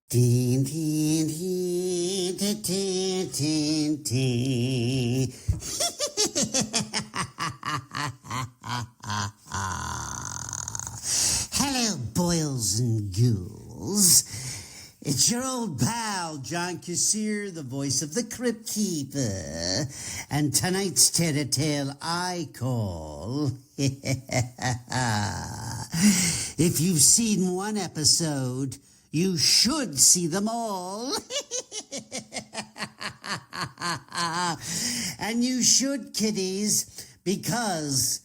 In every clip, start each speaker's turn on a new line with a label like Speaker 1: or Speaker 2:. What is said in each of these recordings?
Speaker 1: Tin, tin, tin, tin, tin, tin, tin. Hello, boils and ghouls. It's your old pal, John Kassir, the voice of the Crypt Keeper. And tonight's tale I call... If you've seen one episode, you should see them all. And you should, kiddies, because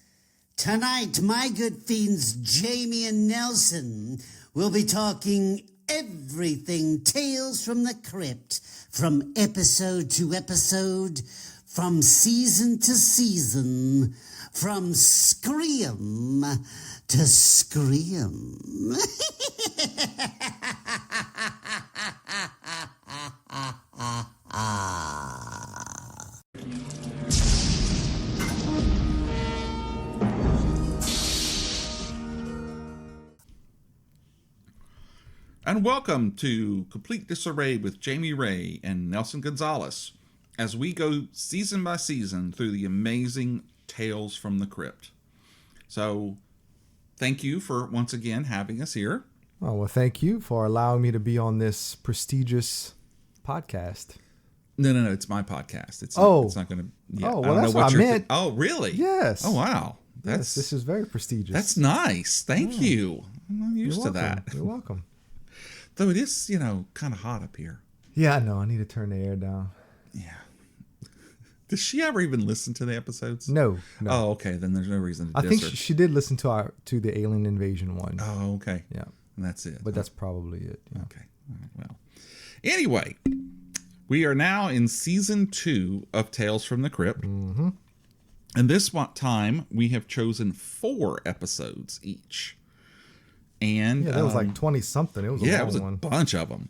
Speaker 1: tonight my good fiends Jamie and Nelson will be talking everything Tales from the Crypt, from episode to episode, from season to season, from Scream to Scream.
Speaker 2: And welcome to Complete Disarray with Jamie Ray and Nelson Gonzalez as we go season by season through the amazing Tales from the Crypt. So, thank you for once again having us here.
Speaker 3: Oh, well, thank you for allowing me to be on this prestigious podcast.
Speaker 2: No, it's my podcast. It's not going to... Yeah,
Speaker 3: well, I don't know what I meant.
Speaker 2: Oh, really?
Speaker 3: Yes.
Speaker 2: Oh, wow.
Speaker 3: Yes, this is very prestigious.
Speaker 2: That's nice. Thank you. I'm not used to that.
Speaker 3: You're welcome.
Speaker 2: Though it is, kind of hot up here.
Speaker 3: Yeah, I know. I need to turn the air down.
Speaker 2: Yeah. Does she ever even listen to the episodes?
Speaker 3: No.
Speaker 2: Oh, okay. Then there's no reason to
Speaker 3: I think
Speaker 2: her.
Speaker 3: she did listen to the alien invasion one.
Speaker 2: Oh, okay.
Speaker 3: Yeah.
Speaker 2: And that's it.
Speaker 3: But that's probably it. Yeah.
Speaker 2: Okay. All right. Well, anyway, we are now in season 2 of Tales from the Crypt.
Speaker 3: Mm-hmm.
Speaker 2: And this time we have chosen 4 episodes each. And
Speaker 3: there was like 20 something. It was a long
Speaker 2: it was a
Speaker 3: one.
Speaker 2: bunch of them.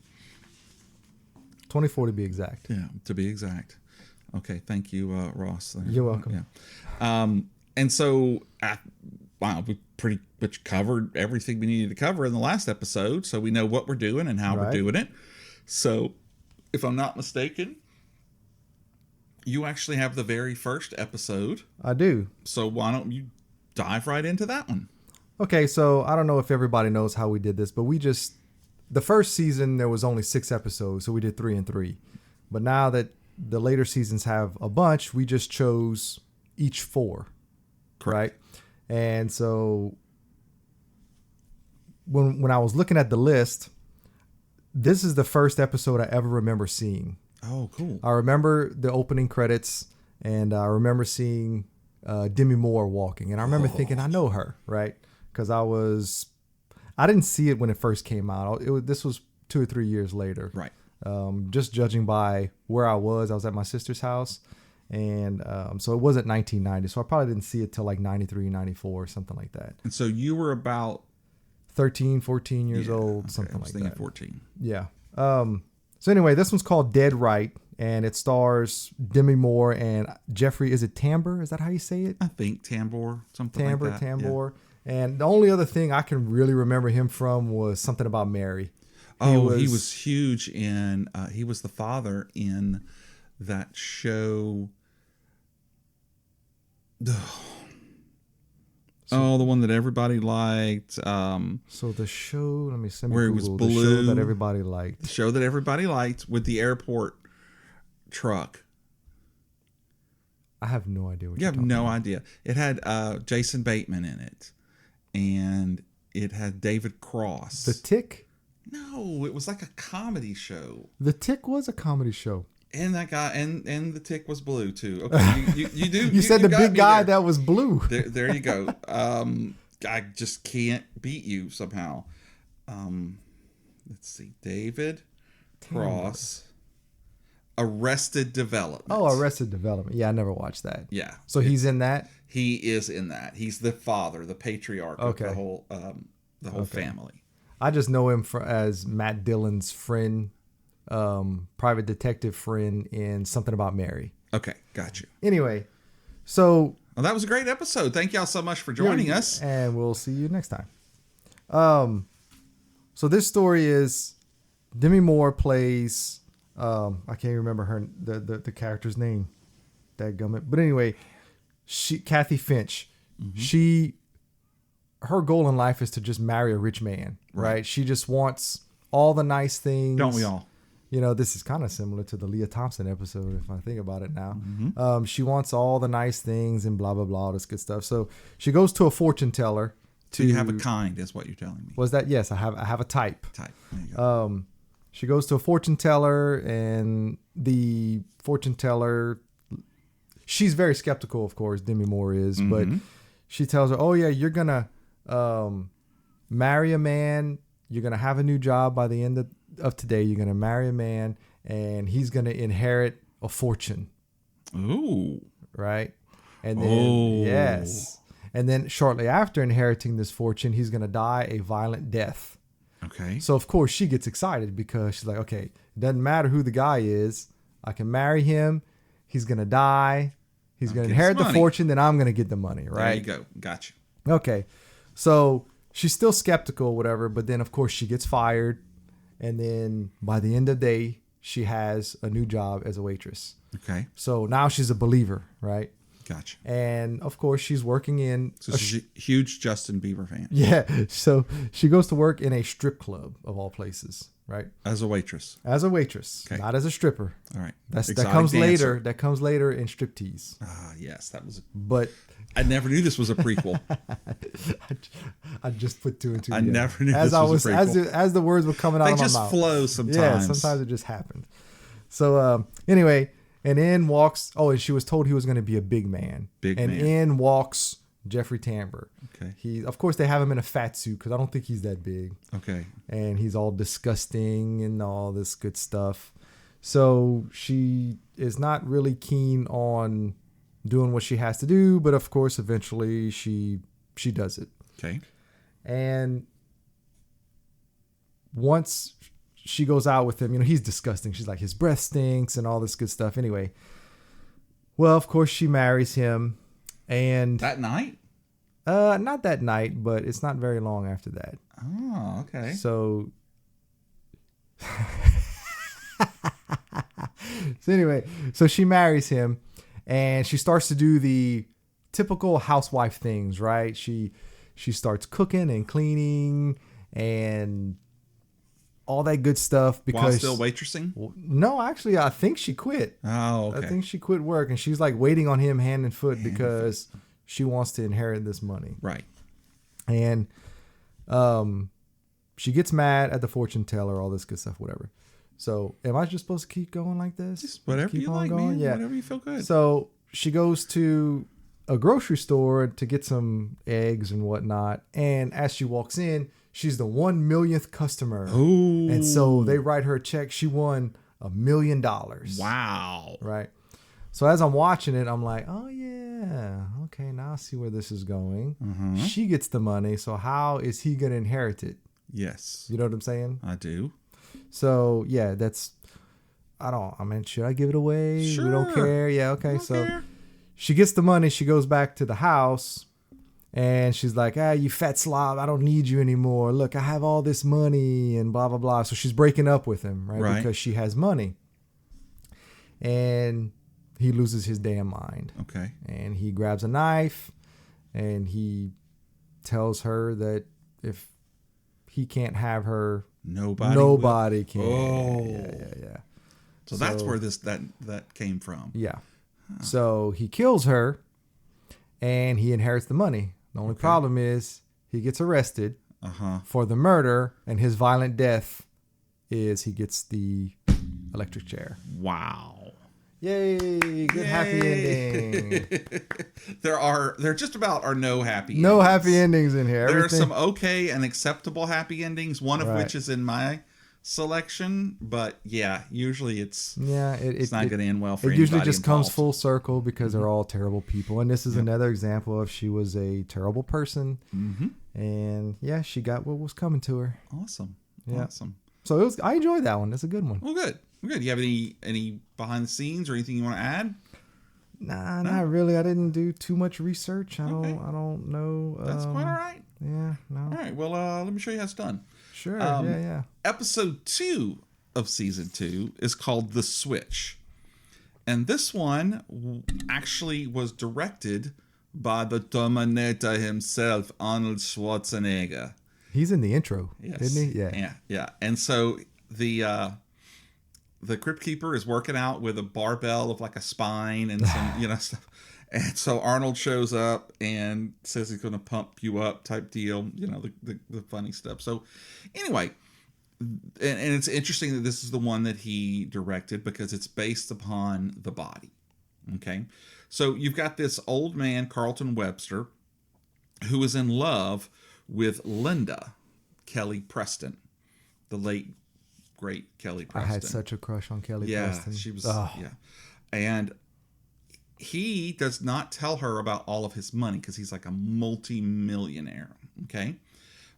Speaker 3: 24 to be exact.
Speaker 2: Yeah, to be exact. Okay, thank you, Ross. There.
Speaker 3: You're welcome.
Speaker 2: Yeah. And so, we pretty much covered everything we needed to cover in the last episode, so we know what we're doing and how we're doing it. So, if I'm not mistaken, you actually have the very first episode.
Speaker 3: I do.
Speaker 2: So why don't you dive right into that one?
Speaker 3: Okay, so I don't know if everybody knows how we did this, but the first season, there was only 6 episodes, so we did 3 and 3. But now that the later seasons have a bunch, we just chose each 4.
Speaker 2: Correct.
Speaker 3: Right? And so when I was looking at the list, this is the first episode I ever remember seeing.
Speaker 2: Oh, cool.
Speaker 3: I remember the opening credits, and I remember seeing Demi Moore walking. And I remember thinking, I know her, right? Because I didn't see it when it first came out. This was 2 or 3 years later.
Speaker 2: Right.
Speaker 3: Just judging by where I was at my sister's house. And so it wasn't 1990. So I probably didn't see it till like 93, 94, something like that.
Speaker 2: And so you were about
Speaker 3: 13, 14 years old, something like that.
Speaker 2: 14.
Speaker 3: Yeah. So anyway, this one's called Dead Right. And it stars Demi Moore and Jeffrey, is it Tambor? Is that how you say it?
Speaker 2: I think Tambor, something like that.
Speaker 3: Tambor. Yeah. And the only other thing I can really remember him from was Something About Mary.
Speaker 2: He was huge in, he was the father in that show. The one that everybody liked.
Speaker 3: So the show, let me
Speaker 2: where
Speaker 3: Google.
Speaker 2: It was blue.
Speaker 3: The show that everybody liked.
Speaker 2: The show that everybody liked with the airport truck.
Speaker 3: I have no idea what
Speaker 2: you
Speaker 3: you're
Speaker 2: have no
Speaker 3: about.
Speaker 2: idea. It had Jason Bateman in it. And it had David Cross.
Speaker 3: The Tick?
Speaker 2: No, it was like a comedy show.
Speaker 3: The Tick was a comedy show.
Speaker 2: And that guy, and the Tick was blue too. Okay, you do.
Speaker 3: you said the big guy that was blue.
Speaker 2: There you go. I just can't beat you somehow. Let's see, David Cross, Arrested Development.
Speaker 3: Oh, Arrested Development. Yeah, I never watched that.
Speaker 2: Yeah.
Speaker 3: So he's in that.
Speaker 2: He is in that. He's the father, the patriarch of the whole family.
Speaker 3: I just know him as Matt Dillon's friend. Private detective friend in Something About Mary.
Speaker 2: Okay, got you.
Speaker 3: Anyway, so...
Speaker 2: Well, that was a great episode. Thank y'all so much for joining us.
Speaker 3: And we'll see you next time. So this story is Demi Moore plays. I can't remember the character's name. Dadgummit. But anyway, Kathy Finch. Her goal in life is to just marry a rich man, right? She just wants all the nice things.
Speaker 2: Don't we all?
Speaker 3: You know, this is kind of similar to the Leah Thompson episode, if I think about it now. She wants all the nice things and blah, blah, blah, all this good stuff. So she goes to a fortune teller.
Speaker 2: So you have a kind, is what you're telling me.
Speaker 3: Was that? Yes, I have a type.
Speaker 2: There you go.
Speaker 3: She goes to a fortune teller, and the fortune teller, she's very skeptical, of course, Demi Moore is, but she tells her, oh, yeah, you're going to marry a man. You're going to have a new job by the end of today. You're going to marry a man, and he's going to inherit a fortune.
Speaker 2: Ooh.
Speaker 3: Right? And then, yes. And then shortly after inheriting this fortune, he's going to die a violent death.
Speaker 2: Okay.
Speaker 3: So, of course, she gets excited because she's like, okay, it doesn't matter who the guy is. I can marry him. He's going to die. He's going to inherit the fortune. Then I'm going to get the money, right?
Speaker 2: There you go. Gotcha.
Speaker 3: Okay. So she's still skeptical, whatever. But then, of course, she gets fired. And then by the end of the day, she has a new job as a waitress.
Speaker 2: Okay.
Speaker 3: So now she's a believer, right?
Speaker 2: Gotcha.
Speaker 3: And of course, she's working in.
Speaker 2: So she's a huge Justin Bieber fan.
Speaker 3: Yeah. So she goes to work in a strip club of all places, right?
Speaker 2: As a waitress.
Speaker 3: As a waitress, not as a stripper.
Speaker 2: All right.
Speaker 3: That comes later. That comes later in striptease.
Speaker 2: Ah, yes, that was.
Speaker 3: But
Speaker 2: I never knew this was a prequel.
Speaker 3: I just put two and two.
Speaker 2: I never knew this was a prequel.
Speaker 3: As the words were coming out of my mouth.
Speaker 2: They just flow sometimes.
Speaker 3: Yeah, sometimes it just happened. So anyway. And in walks, and she was told he was going to be a big man. In walks Jeffrey Tambor.
Speaker 2: Okay.
Speaker 3: Of course, they have him in a fat suit because I don't think he's that big.
Speaker 2: Okay.
Speaker 3: And he's all disgusting and all this good stuff. So she is not really keen on doing what she has to do, but of course, eventually she does it.
Speaker 2: Okay.
Speaker 3: And once she goes out with him, he's disgusting. She's like, his breath stinks and all this good stuff. Anyway, well, of course, she marries him. And
Speaker 2: that night?
Speaker 3: Not that night, but it's not very long after that.
Speaker 2: Oh, okay.
Speaker 3: So anyway, so she marries him and she starts to do the typical housewife things, right? She starts cooking and cleaning and all that good stuff because
Speaker 2: while still waitressing?
Speaker 3: No, actually, I think she quit.
Speaker 2: Oh, okay.
Speaker 3: I think she quit work and she's like waiting on him hand and foot because she wants to inherit this money.
Speaker 2: Right.
Speaker 3: And she gets mad at the fortune teller, all this good stuff, whatever. So, am I just supposed to keep going like this?
Speaker 2: Just whatever you like, man. Yeah. Whatever you feel good.
Speaker 3: So, she goes to a grocery store to get some eggs and whatnot. And as she walks in, she's the 1 millionth customer.
Speaker 2: Ooh.
Speaker 3: And so they write her a check. She won $1 million.
Speaker 2: Wow.
Speaker 3: Right. So as I'm watching it, I'm like, oh, yeah. Okay, now I see where this is going. Mm-hmm. She gets the money. So how is he going to inherit it?
Speaker 2: Yes.
Speaker 3: You know what I'm saying?
Speaker 2: I do.
Speaker 3: So, yeah, should I give it away?
Speaker 2: Sure.
Speaker 3: We don't care. Yeah, okay. So
Speaker 2: care.
Speaker 3: She gets the money. She goes back to the house. And she's like, you fat slob, I don't need you anymore. Look, I have all this money and blah, blah, blah. So she's breaking up with him, right? Because she has money. And he loses his damn mind.
Speaker 2: Okay.
Speaker 3: And he grabs a knife and he tells her that if he can't have her, nobody can.
Speaker 2: Oh.
Speaker 3: Yeah.
Speaker 2: So that's where that came from.
Speaker 3: Yeah. Huh. So he kills her and he inherits the money. The only problem is he gets arrested for the murder, and his violent death is he gets the electric chair.
Speaker 2: Wow.
Speaker 3: Yay. Good happy ending.
Speaker 2: There just about are no happy endings.
Speaker 3: No happy endings in here.
Speaker 2: There are some okay and acceptable happy endings, one of which is in my selection, but usually it's not going to end well for anybody.
Speaker 3: It usually just
Speaker 2: involved.
Speaker 3: comes full circle because they're all terrible people, and this is another example of she was a terrible person, and she got what was coming to her.
Speaker 2: Awesome.
Speaker 3: So I enjoyed that one. That's a good one.
Speaker 2: Well, good. Do you have any behind the scenes or anything you want to add?
Speaker 3: Nah, not really. I didn't do too much research. I don't know.
Speaker 2: That's quite all right.
Speaker 3: Yeah. No.
Speaker 2: All right. Well, let me show you how it's done.
Speaker 3: Sure. Yeah.
Speaker 2: Episode 2 of season 2 is called The Switch. And this one actually was directed by the Terminator himself, Arnold Schwarzenegger.
Speaker 3: He's in the intro, isn't he?
Speaker 2: Yeah. And so the Crypt Keeper is working out with a barbell of like a spine and some, stuff. And so Arnold shows up and says he's going to pump you up type deal, the funny stuff. So anyway, and it's interesting that this is the one that he directed because it's based upon the body. Okay. So you've got this old man, Carlton Webster, who is in love with Linda Kelly Preston, the late, great Kelly Preston.
Speaker 3: I had such a crush on Kelly Preston.
Speaker 2: Yeah, she was, And he does not tell her about all of his money because he's like a multi-millionaire. Okay.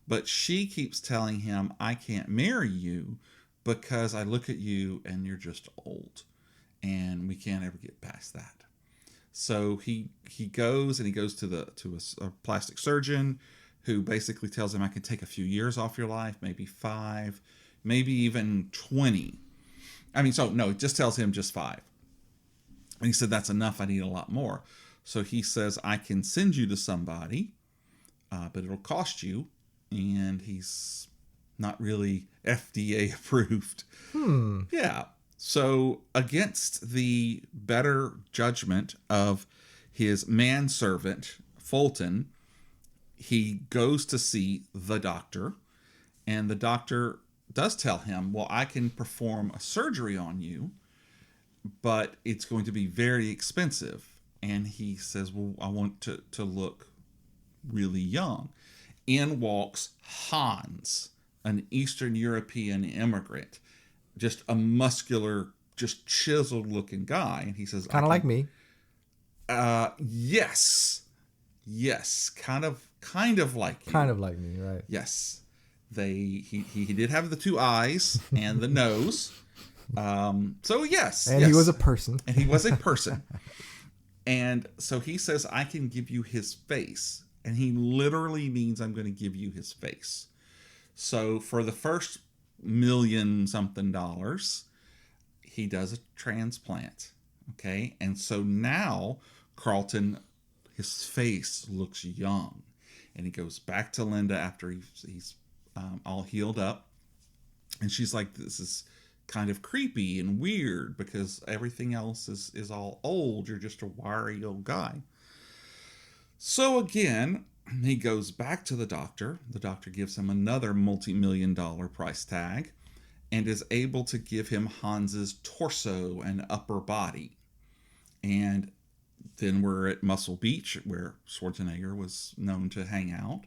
Speaker 2: But she keeps telling him, I can't marry you because I look at you and you're just old and we can't ever get past that. So he goes to a plastic surgeon who basically tells him, I can take a few years off your life, maybe 5, maybe even 20. It just tells him just 5. And he said, that's enough. I need a lot more. So he says, I can send you to somebody, but it'll cost you. And he's not really FDA approved. Yeah. So against the better judgment of his manservant, Fulton, he goes to see the doctor. And the doctor does tell him, well, I can perform a surgery on you, but it's going to be very expensive. And he says, well, I want to look really young. In walks Hans, an Eastern European immigrant, just a muscular, just chiseled looking guy. And he says,
Speaker 3: kind of like me.
Speaker 2: Yes, kind of like you.
Speaker 3: Kind of like me, right?
Speaker 2: Yes, he did have the 2 eyes and the nose. So yes,
Speaker 3: and he was a person.
Speaker 2: And he was a person. And so he says, I can give you his face. And he literally means I'm going to give you his face. So for the first $1,000,000-something, he does a transplant. Okay. And so now Carlton, his face looks young. And he goes back to Linda after he's all healed up. And she's like, this is kind of creepy and weird because everything else is all old. You're just a wiry old guy. So again, he goes back to the doctor. The doctor gives him another multi-million-dollar price tag and is able to give him Hans's torso and upper body. And then we're at Muscle Beach, where Schwarzenegger was known to hang out.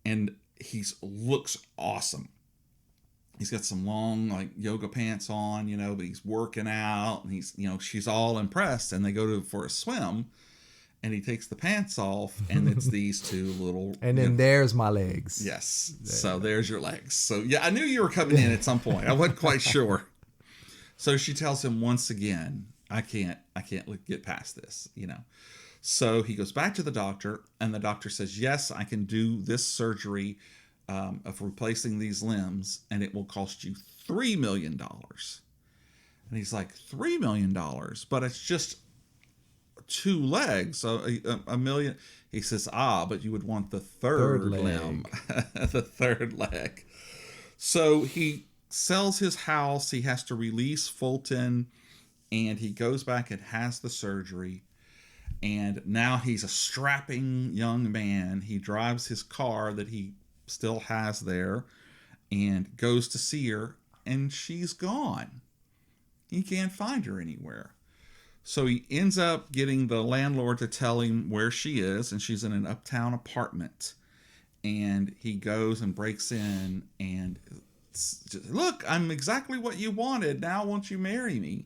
Speaker 2: And he looks awesome. He's got some long yoga pants on, but he's working out and he's, she's all impressed and they go for a swim and he takes the pants off and it's these 2 little.
Speaker 3: And then there's my legs.
Speaker 2: Yes. So there's your legs. So yeah, I knew you were coming in at some point. I wasn't quite sure. So she tells him once again, I can't get past this, So he goes back to the doctor and the doctor says, yes, I can do this surgery of replacing these limbs, and it will cost you $3 million. And he's like, $3 million, but it's just 2 legs, so a million. He says, but you would want the third limb, the third leg. So he sells his house. He has to release Fulton, and he goes back and has the surgery. And now he's a strapping young man. He drives his car that he still has there and goes to see her, and she's gone. He can't find her anywhere. So he ends up getting the landlord to tell him where she is, and she's in an uptown apartment. And he goes and breaks in and look, I'm exactly what you wanted. Now won't you marry me?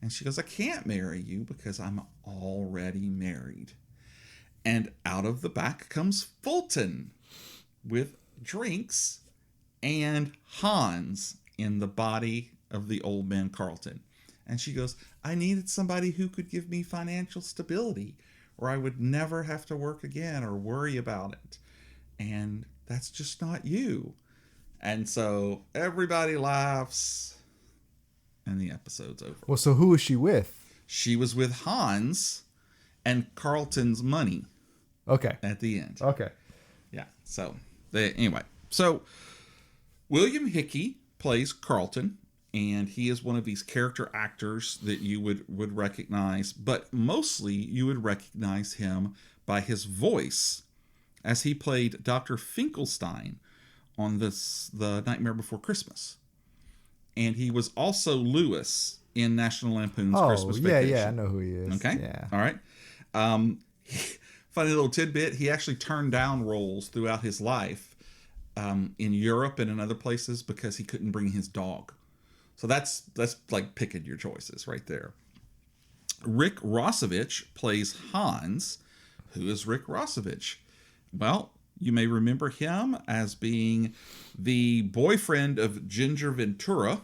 Speaker 2: And she goes, I can't marry you because I'm already married. And out of the back comes Fulton with drinks and Hans in the body of the old man Carlton. And she goes, I needed somebody who could give me financial stability, or I would never have to work again or worry about it. And that's just not you. And so everybody laughs, and the episode's over.
Speaker 3: Well, so who was she with?
Speaker 2: She was with Hans and Carlton's money.
Speaker 3: Okay.
Speaker 2: At the end.
Speaker 3: Okay.
Speaker 2: Yeah. So anyway, so William Hickey plays Carlton, and he is one of these character actors that you would recognize, but mostly you would recognize him by his voice, as he played Dr. Finkelstein on the Nightmare Before Christmas. And he was also Lewis in National Lampoon's Christmas Vacation.
Speaker 3: Yeah, I know who he is.
Speaker 2: Okay.
Speaker 3: Yeah.
Speaker 2: All right. Funny little tidbit, he actually turned down roles throughout his life in Europe and in other places because he couldn't bring his dog. So that's like picking your choices right there. Rick Rossovich plays Hans. Who is Rick Rossovich? Well, you may remember him as being the boyfriend of Ginger Ventura,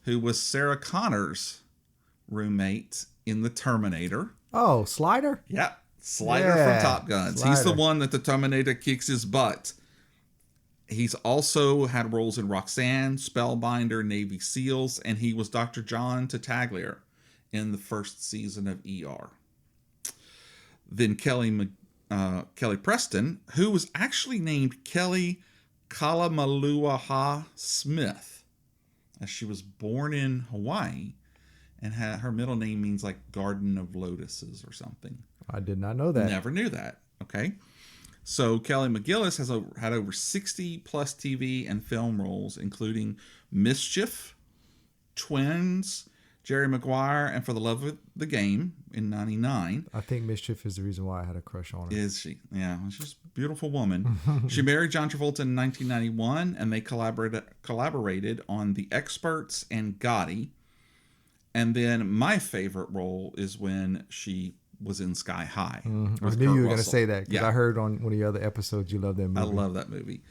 Speaker 2: who was Sarah Connor's roommate in The Terminator.
Speaker 3: Oh, Slider?
Speaker 2: Yeah, Slider from Top Gun. He's the one that the Terminator kicks his butt. He's also had roles in Roxanne, Spellbinder, Navy SEALs, and he was Dr. John Tattaglier in the first season of ER. Then Kelly Preston, who was actually named Kelly Kalamaluaha Smith, as she was born in Hawaii, and her middle name means like Garden of Lotuses or something.
Speaker 3: I did not know that.
Speaker 2: Never knew that. Okay. So Kelly McGillis has had over 60 plus TV and film roles, including Mischief, Twins, Jerry Maguire, and For the Love of the Game in '99.
Speaker 3: I think Mischief is the reason why I had a crush on her.
Speaker 2: Is she? Yeah, she's a beautiful woman. She married John Travolta in 1991, and they collaborated on The Experts and Gotti. And then my favorite role is when she was in Sky High.
Speaker 3: I knew you were going to say that because I heard on one of the other episodes you love that movie.
Speaker 2: I love that movie.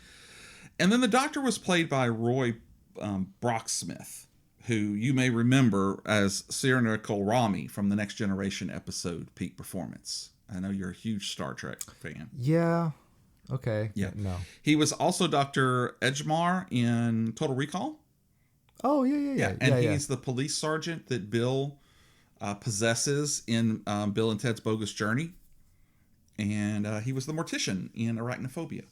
Speaker 2: And then the Doctor was played by Roy Brocksmith, who you may remember as Cyrano Kohlrami from the Next Generation episode Peak Performance. I know you're a huge Star Trek fan.
Speaker 3: Yeah. Okay.
Speaker 2: Yeah.
Speaker 3: No.
Speaker 2: He was also Dr. Edgemar in Total Recall.
Speaker 3: Oh, yeah.
Speaker 2: And he's the police sergeant that Bill possesses in Bill and Ted's Bogus Journey. And he was the mortician in Arachnophobia.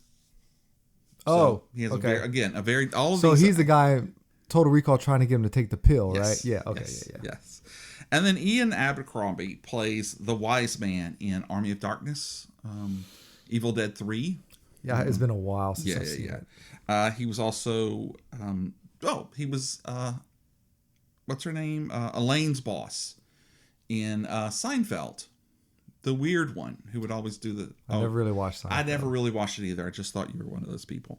Speaker 2: So he has a very all of
Speaker 3: so
Speaker 2: these.
Speaker 3: He's the guy Total Recall trying to get him to take the pill,
Speaker 2: Yes,
Speaker 3: right? Yeah. Okay.
Speaker 2: Yes,
Speaker 3: Yeah.
Speaker 2: Yes. And then Ian Abercrombie plays the wise man in Army of Darkness, Evil Dead 3.
Speaker 3: Yeah, it's been a while since I've seen it.
Speaker 2: He was also he was what's her name? Elaine's boss in Seinfeld. The weird one who would always do the...
Speaker 3: I never really watched Seinfeld.
Speaker 2: I never really watched it either. I just thought you were one of those people.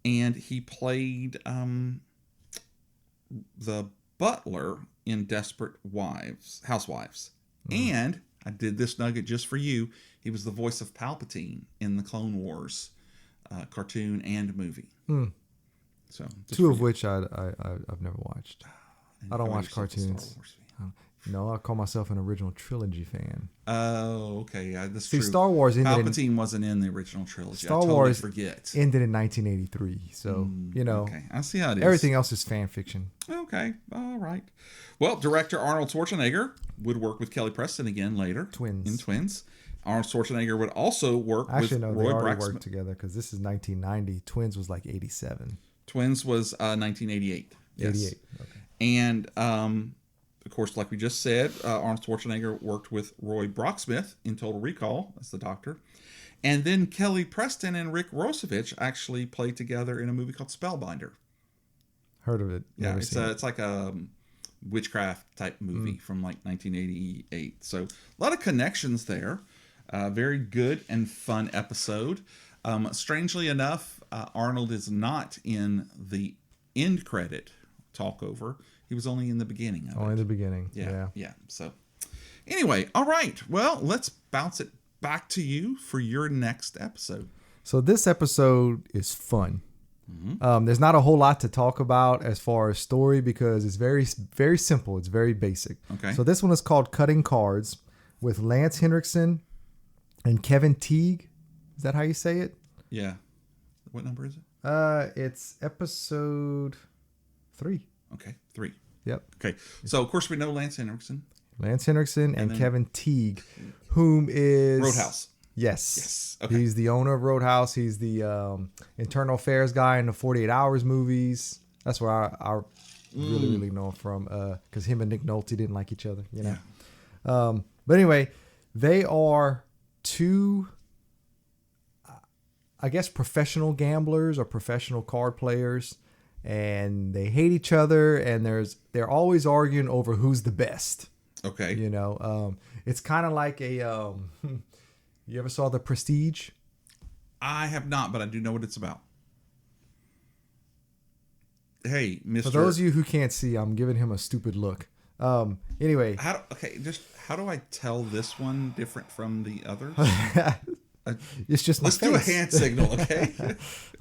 Speaker 2: And he played the butler in Desperate Housewives. And I did this nugget just for you. He was the voice of Palpatine in the Clone Wars cartoon and movie. So
Speaker 3: two of which I've never watched. I don't watch cartoons. No, I call myself an original trilogy fan.
Speaker 2: Oh, okay. Yeah, that's
Speaker 3: See,
Speaker 2: true.
Speaker 3: Star Wars ended
Speaker 2: Palpatine wasn't in the original trilogy.
Speaker 3: Star
Speaker 2: I totally
Speaker 3: Wars
Speaker 2: forget.
Speaker 3: ended in 1983. So,
Speaker 2: Okay, I see how it is.
Speaker 3: Everything else is fan fiction.
Speaker 2: Okay, all right. Well, director Arnold Schwarzenegger would work with Kelly Preston again later. In Twins. Arnold Schwarzenegger would also work with
Speaker 3: Roy
Speaker 2: Roy
Speaker 3: they already
Speaker 2: Brocksmith.
Speaker 3: worked together because this is 1990. Twins was like 87.
Speaker 2: Twins was 1988. Yes.
Speaker 3: 88. Okay.
Speaker 2: And, of course, like we just said, Arnold Schwarzenegger worked with Roy Brocksmith in Total Recall as the Doctor. And then Kelly Preston and Rick Rossovich actually played together in a movie called Spellbinder.
Speaker 3: Heard of it.
Speaker 2: Yeah, it's like a witchcraft type movie from like 1988. So a lot of connections there. Very good and fun episode. Strangely enough, Arnold is not in the end credit talkover. He was only in the beginning of it.
Speaker 3: Only in the beginning.
Speaker 2: Yeah. So anyway, all right. Well, let's bounce it back to you for your next episode.
Speaker 3: So this episode is fun. There's not a whole lot to talk about as far as story because it's very, very simple. It's very basic.
Speaker 2: Okay.
Speaker 3: So this one is called Cutting Cards with Lance Henriksen and Kevin Teague. Is that how you say it?
Speaker 2: Yeah. What number is it?
Speaker 3: It's episode 3.
Speaker 2: Okay, 3.
Speaker 3: Yep.
Speaker 2: Okay, so of course we know Lance Henriksen.
Speaker 3: Lance Henriksen and Kevin Teague, whom is
Speaker 2: Roadhouse.
Speaker 3: Yes.
Speaker 2: Yes. Okay.
Speaker 3: He's the owner of Roadhouse. He's the internal affairs guy in the 48 Hours movies. That's where I really know him from, because him and Nick Nolte didn't like each other, you know. Yeah. But anyway, they are 2, I guess, professional gamblers or professional card players, and they hate each other, and they're always arguing over who's the best.
Speaker 2: Okay.
Speaker 3: You know, it's kind of like a. You ever saw The Prestige?
Speaker 2: I have not, but I do know what it's about. Hey, Mr.
Speaker 3: For those of you who can't see, I'm giving him a stupid look. Anyway.
Speaker 2: How do I tell this one different from the others?
Speaker 3: It's just
Speaker 2: let's do a hand signal, okay?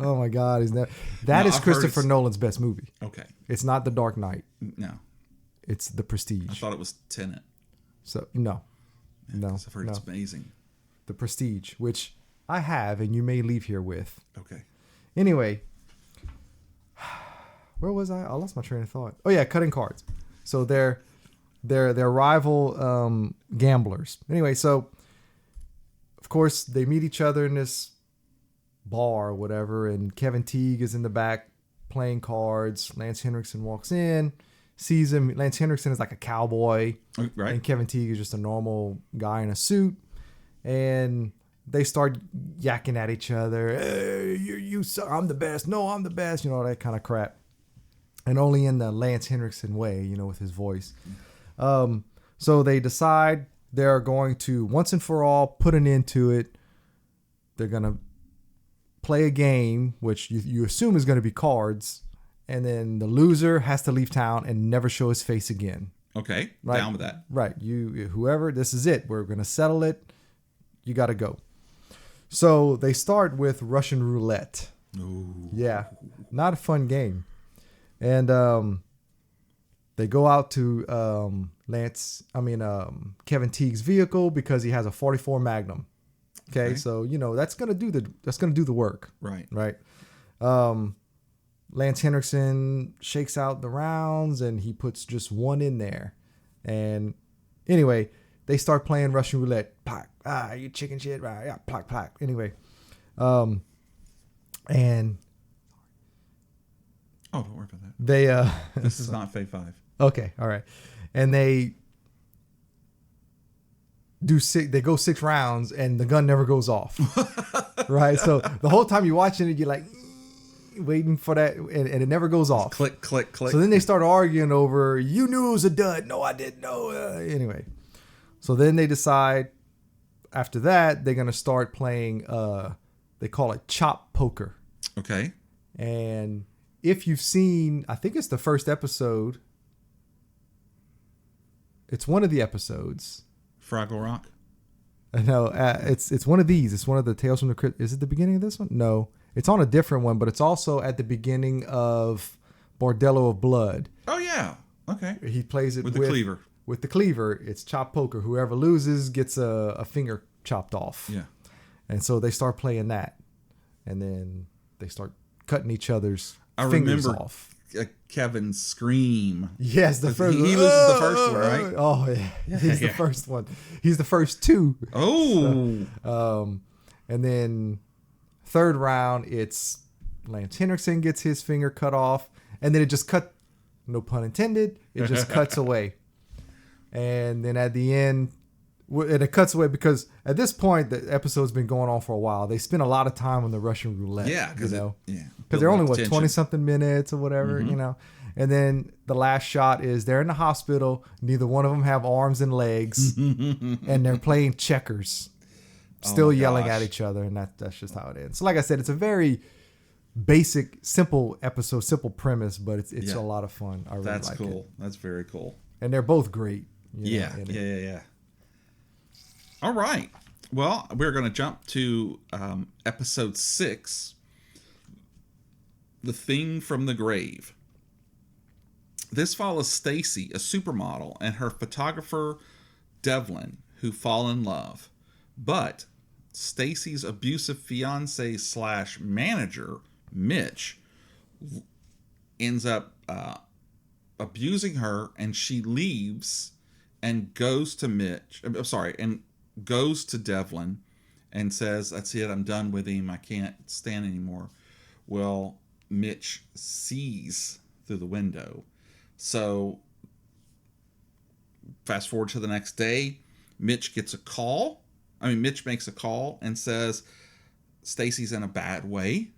Speaker 3: Oh my God, that is Christopher Nolan's best movie.
Speaker 2: Okay.
Speaker 3: It's not The Dark Knight.
Speaker 2: No.
Speaker 3: It's The Prestige.
Speaker 2: I thought it was Tenet.
Speaker 3: So no.
Speaker 2: I've heard it's amazing.
Speaker 3: The Prestige, which I have, and you may leave here with.
Speaker 2: Okay.
Speaker 3: Anyway, where was I? I lost my train of thought. Oh yeah, cutting cards. So they're rival gamblers. Anyway, so of course they meet each other in this bar or whatever, and Kevin Teague is in the back playing cards. Lance Henriksen walks in, sees him. Lance Henriksen is like a cowboy,
Speaker 2: right?
Speaker 3: And Kevin Teague is just a normal guy in a suit. And they start yakking at each other. Hey, you suck. I'm the best. No, I'm the best. You know, that kind of crap. And only in the Lance Henriksen way, you know, with his voice. So they decide they're going to, once and for all, put an end to it. They're going to play a game, which you assume is going to be cards. And then the loser has to leave town and never show his face again.
Speaker 2: Okay,
Speaker 3: right?
Speaker 2: Down with that.
Speaker 3: Right. Whoever, this is it. We're going to settle it. You got to go. So they start with Russian roulette.
Speaker 2: Ooh.
Speaker 3: Yeah, not a fun game. And they go out to Kevin Teague's vehicle because he has a .44 Magnum. Okay, so you know that's gonna do the work.
Speaker 2: Right.
Speaker 3: Right. Lance Henriksen shakes out the rounds and he puts just one in there. And anyway, they start playing Russian roulette. Plack. You chicken shit. Right. Yeah. Plack, plack. Anyway. And.
Speaker 2: Oh, don't worry about that.
Speaker 3: They.
Speaker 2: This is not FaveFive.
Speaker 3: Okay. All right. And they go 6 rounds and the gun never goes off. Right. So the whole time you're watching it, you're like waiting for that. And it never goes off.
Speaker 2: Click, click, click.
Speaker 3: So then they start arguing over, you knew it was a dud. No, I didn't know. Anyway. So then they decide after that, they're going to start playing, they call it chop poker.
Speaker 2: Okay.
Speaker 3: And if you've seen, I think it's the first episode. It's one of the episodes.
Speaker 2: Fraggle Rock?
Speaker 3: No, it's one of these. It's one of the Tales from the Crypt. Is it the beginning of this one? No. It's on a different one, but it's also at the beginning of Bordello of Blood.
Speaker 2: Oh, yeah. Okay.
Speaker 3: He plays it
Speaker 2: with the cleaver.
Speaker 3: With the cleaver, it's chop poker. Whoever loses gets a finger chopped off.
Speaker 2: Yeah.
Speaker 3: And so they start playing that. And then they start cutting each other's fingers off.
Speaker 2: Kevin's scream.
Speaker 3: Yes, the first
Speaker 2: he loses the first one, right?
Speaker 3: Oh, yeah. He's the first one. He's the first 2.
Speaker 2: Oh.
Speaker 3: So, and then third round, it's Lance Henriksen gets his finger cut off. And then it just no pun intended, it just cuts away. And then at the end, and it cuts away because at this point, the episode's been going on for a while. They spend a lot of time on the Russian roulette.
Speaker 2: Yeah.
Speaker 3: Because
Speaker 2: because
Speaker 3: they're only, 20-something minutes or whatever, you know. And then the last shot is they're in the hospital. Neither one of them have arms and legs. And they're playing checkers. Still yelling at each other. And that's just how it ends. So like I said, it's a very basic, simple episode, simple premise, but it's a lot of fun. I really like it.
Speaker 2: That's cool. That's very cool.
Speaker 3: And they're both great.
Speaker 2: Yeah. All right. Well, we're going to jump to episode 6, The Thing from the Grave. This follows Stacy, a supermodel, and her photographer, Devlin, who fall in love. But Stacy's abusive fiance / manager, Mitch, ends up abusing her, and she leaves and goes to goes to Devlin and says, "That's it, I'm done with him. I can't stand anymore." Well, Mitch sees through the window. So fast forward to the next day, Mitch makes a call and says, "Stacy's in a bad way.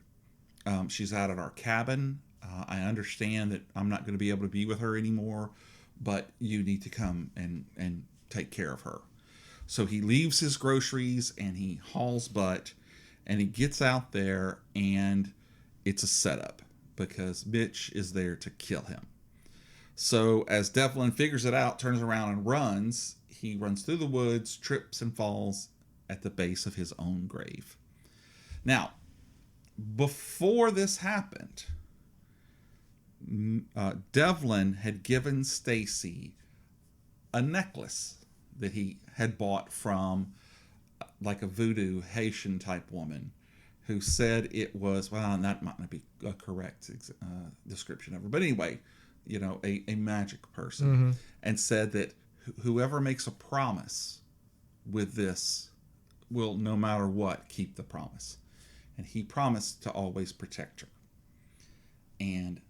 Speaker 2: She's out at our cabin. I understand that I'm not going to be able to be with her anymore, but you need to come and take care of her." So he leaves his groceries and he hauls butt, and he gets out there, and it's a setup because Mitch is there to kill him. So as Devlin figures it out, turns around and runs, he runs through the woods, trips and falls at the base of his own grave. Now, before this happened, Devlin had given Stacy a necklace that he had bought from like a voodoo Haitian type woman who said it was, well, that might not be a correct description of her, but anyway, a magic person, and said that whoever makes a promise with this will, no matter what, keep the promise. And he promised to always protect her. And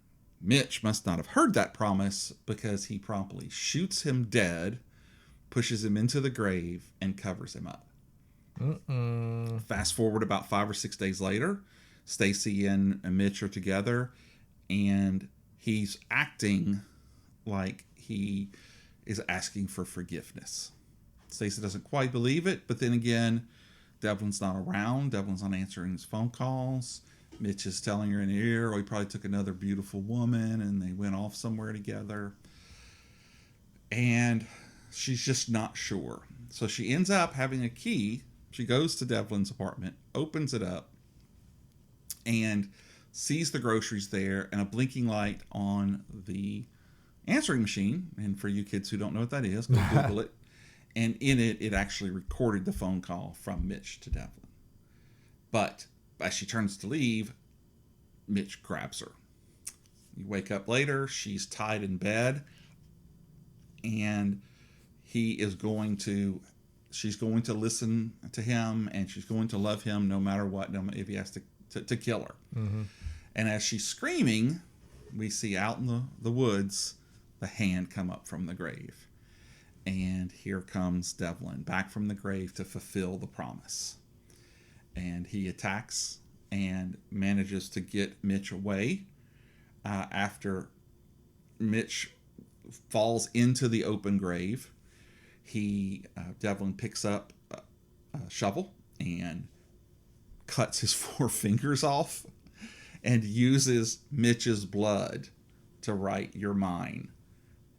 Speaker 2: Mitch must not have heard that promise, because he promptly shoots him dead, pushes him into the grave, and covers him up. Fast forward about 5 or 6 days later, Stacy and Mitch are together, and he's acting like he is asking for forgiveness. Stacy doesn't quite believe it, but then again, Devlin's not around. Devlin's not answering his phone calls. Mitch is telling her in the ear, he probably took another beautiful woman and they went off somewhere together. And she's just not sure. So she ends up having a key. She goes to Devlin's apartment, opens it up, and sees the groceries there and a blinking light on the answering machine. And for you kids who don't know what that is, go Google it. And in it, it actually recorded the phone call from Mitch to Devlin. But as she turns to leave, Mitch grabs her. You wake up later, she's tied in bed, and she's going to listen to him, and she's going to love him no matter what, if he has to kill her. And as she's screaming, we see out in the woods the hand come up from the grave. And here comes Devlin back from the grave to fulfill the promise. And he attacks and manages to get Mitch away. After Mitch falls into the open grave, Devlin picks up a shovel and cuts his 4 fingers off and uses Mitch's blood to write "You're mine"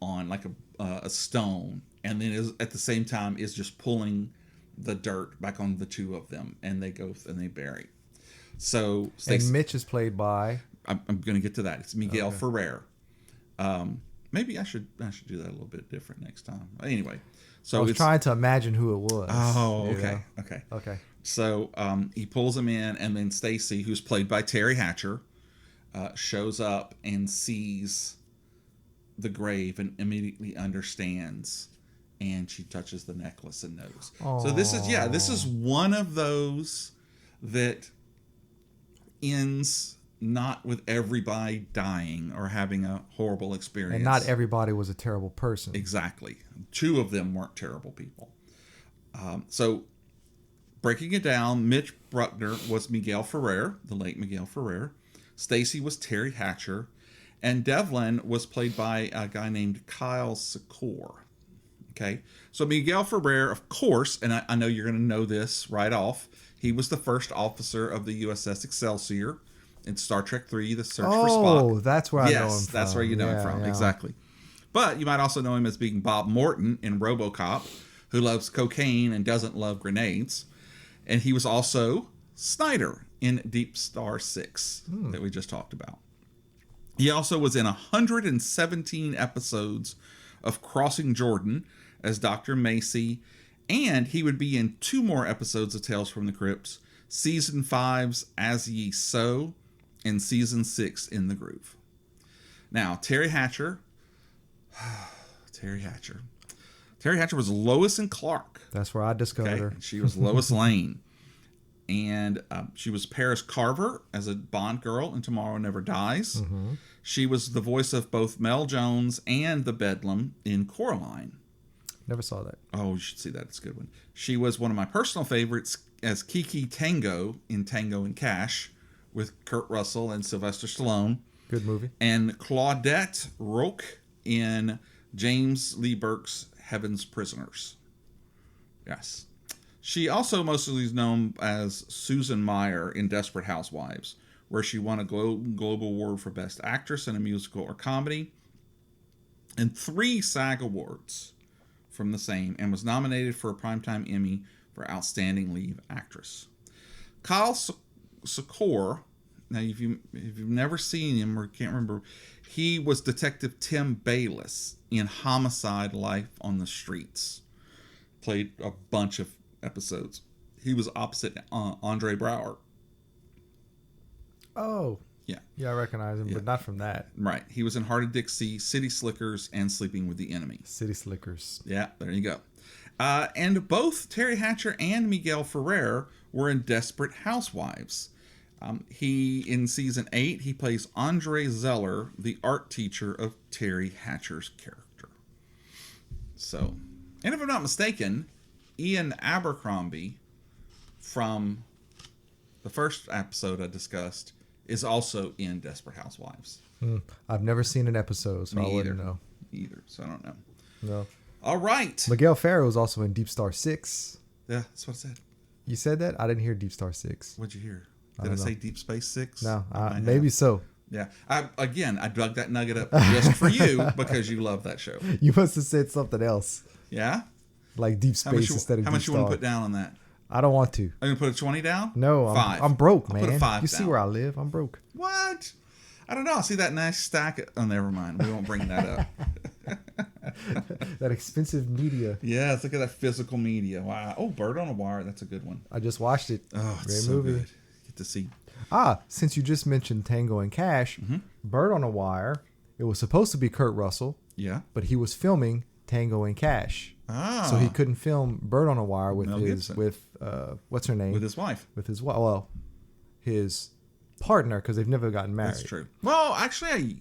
Speaker 2: on like a stone, and then at the same time is just pulling the dirt back on the two of them, and they go and they bury. So
Speaker 3: and Mitch is played by,
Speaker 2: I'm going to get to that. It's Miguel Ferrer. Maybe I should do that a little bit different next time. Anyway, so
Speaker 3: I was trying to imagine who it was.
Speaker 2: Oh, okay,
Speaker 3: know? Okay.
Speaker 2: So he pulls him in, and then Stacy, who's played by Terry Hatcher, shows up and sees the grave and immediately understands, and she touches the necklace and knows. Aww. So this is one of those that ends not with everybody dying or having a horrible experience.
Speaker 3: And not everybody was a terrible person.
Speaker 2: Exactly. 2 of them weren't terrible people. So breaking it down, Mitch Bruckner was Miguel Ferrer, the late Miguel Ferrer. Stacy was Terry Hatcher. And Devlin was played by a guy named Kyle Secor. Okay. So Miguel Ferrer, of course, and I know you're going to know this right off, he was the first officer of the USS Excelsior in Star Trek III, The Search for Spock.
Speaker 3: Oh, that's where I know him from.
Speaker 2: Yes, that's where you know him from. Yeah. Exactly. But you might also know him as being Bob Morton in RoboCop, who loves cocaine and doesn't love grenades. And he was also Snyder in Deep Star 6 that we just talked about. He also was in 117 episodes of Crossing Jordan as Dr. Macy, and he would be in 2 more episodes of Tales from the Crypt, Season 5's As Ye Sow, and season 6 in the groove. Now, Terry Hatcher. Terry Hatcher was Lois and Clark.
Speaker 3: That's where I discovered her.
Speaker 2: And she was Lois Lane. And she was Paris Carver as a Bond girl in Tomorrow Never Dies. Mm-hmm. She was the voice of both Mel Jones and the Bedlam in Coraline.
Speaker 3: Never saw that.
Speaker 2: Oh, you should see that. It's a good one. She was one of my personal favorites as Kiki Tango in Tango and Cash with Kurt Russell and Sylvester Stallone.
Speaker 3: Good movie.
Speaker 2: And Claudette Roque in James Lee Burke's Heaven's Prisoners. Yes. She also mostly is known as Susan Meyer in Desperate Housewives, where she won a Global Award for Best Actress in a Musical or Comedy, and 3 SAG Awards from the same, and was nominated for a Primetime Emmy for Outstanding Lead Actress. Kyle Secor, now if you've never seen him or can't remember, he was Detective Tim Bayliss in Homicide: Life on the Streets. Played a bunch of episodes. He was opposite Andre Braugher.
Speaker 3: Oh.
Speaker 2: Yeah.
Speaker 3: Yeah, I recognize him, but not from that.
Speaker 2: Right. He was in Heart of Dixie, City Slickers, and Sleeping with the Enemy.
Speaker 3: City Slickers.
Speaker 2: Yeah, there you go. And both Terry Hatcher and Miguel Ferrer were in Desperate Housewives. In season 8, he plays Andre Zeller, the art teacher of Terry Hatcher's character. So, and if I'm not mistaken, Ian Abercrombie from the first episode I discussed is also in Desperate Housewives.
Speaker 3: I've never seen an episode, so I wouldn't know.
Speaker 2: Either, so I don't know.
Speaker 3: No.
Speaker 2: All right.
Speaker 3: Miguel Ferrer was also in Deep Star 6.
Speaker 2: Yeah, that's what I said.
Speaker 3: You said that? I didn't hear Deep Star 6.
Speaker 2: What'd you hear? Did I say Deep Space 6?
Speaker 3: No, maybe so.
Speaker 2: Yeah. I dug that nugget up just for you because you love that show.
Speaker 3: You must have said something else.
Speaker 2: Yeah?
Speaker 3: Like Deep Space instead of Deep Star.
Speaker 2: How much you want to put down on that?
Speaker 3: I don't want to.
Speaker 2: Are you going to put a 20 down?
Speaker 3: No,
Speaker 2: 5.
Speaker 3: I'm broke, man.
Speaker 2: I'll put a 5
Speaker 3: you see
Speaker 2: down.
Speaker 3: where I live? I'm broke.
Speaker 2: What? I don't know. I see that nice stack. Oh, never mind. We won't bring that up.
Speaker 3: That expensive media.
Speaker 2: Yes, look at that physical media. Wow. Oh, Bird on a Wire. That's a good one.
Speaker 3: I just watched it.
Speaker 2: Oh, it's
Speaker 3: Great
Speaker 2: so
Speaker 3: movie.
Speaker 2: good. Get to see.
Speaker 3: Since you just mentioned Tango and Cash, Bird on a Wire, it was supposed to be Kurt Russell.
Speaker 2: Yeah.
Speaker 3: But he was filming Tango and Cash. So he couldn't film Bird on a Wire with what's her name?
Speaker 2: With his wife.
Speaker 3: With his wife. Well, his partner, because they've never gotten married.
Speaker 2: That's true. Well, actually,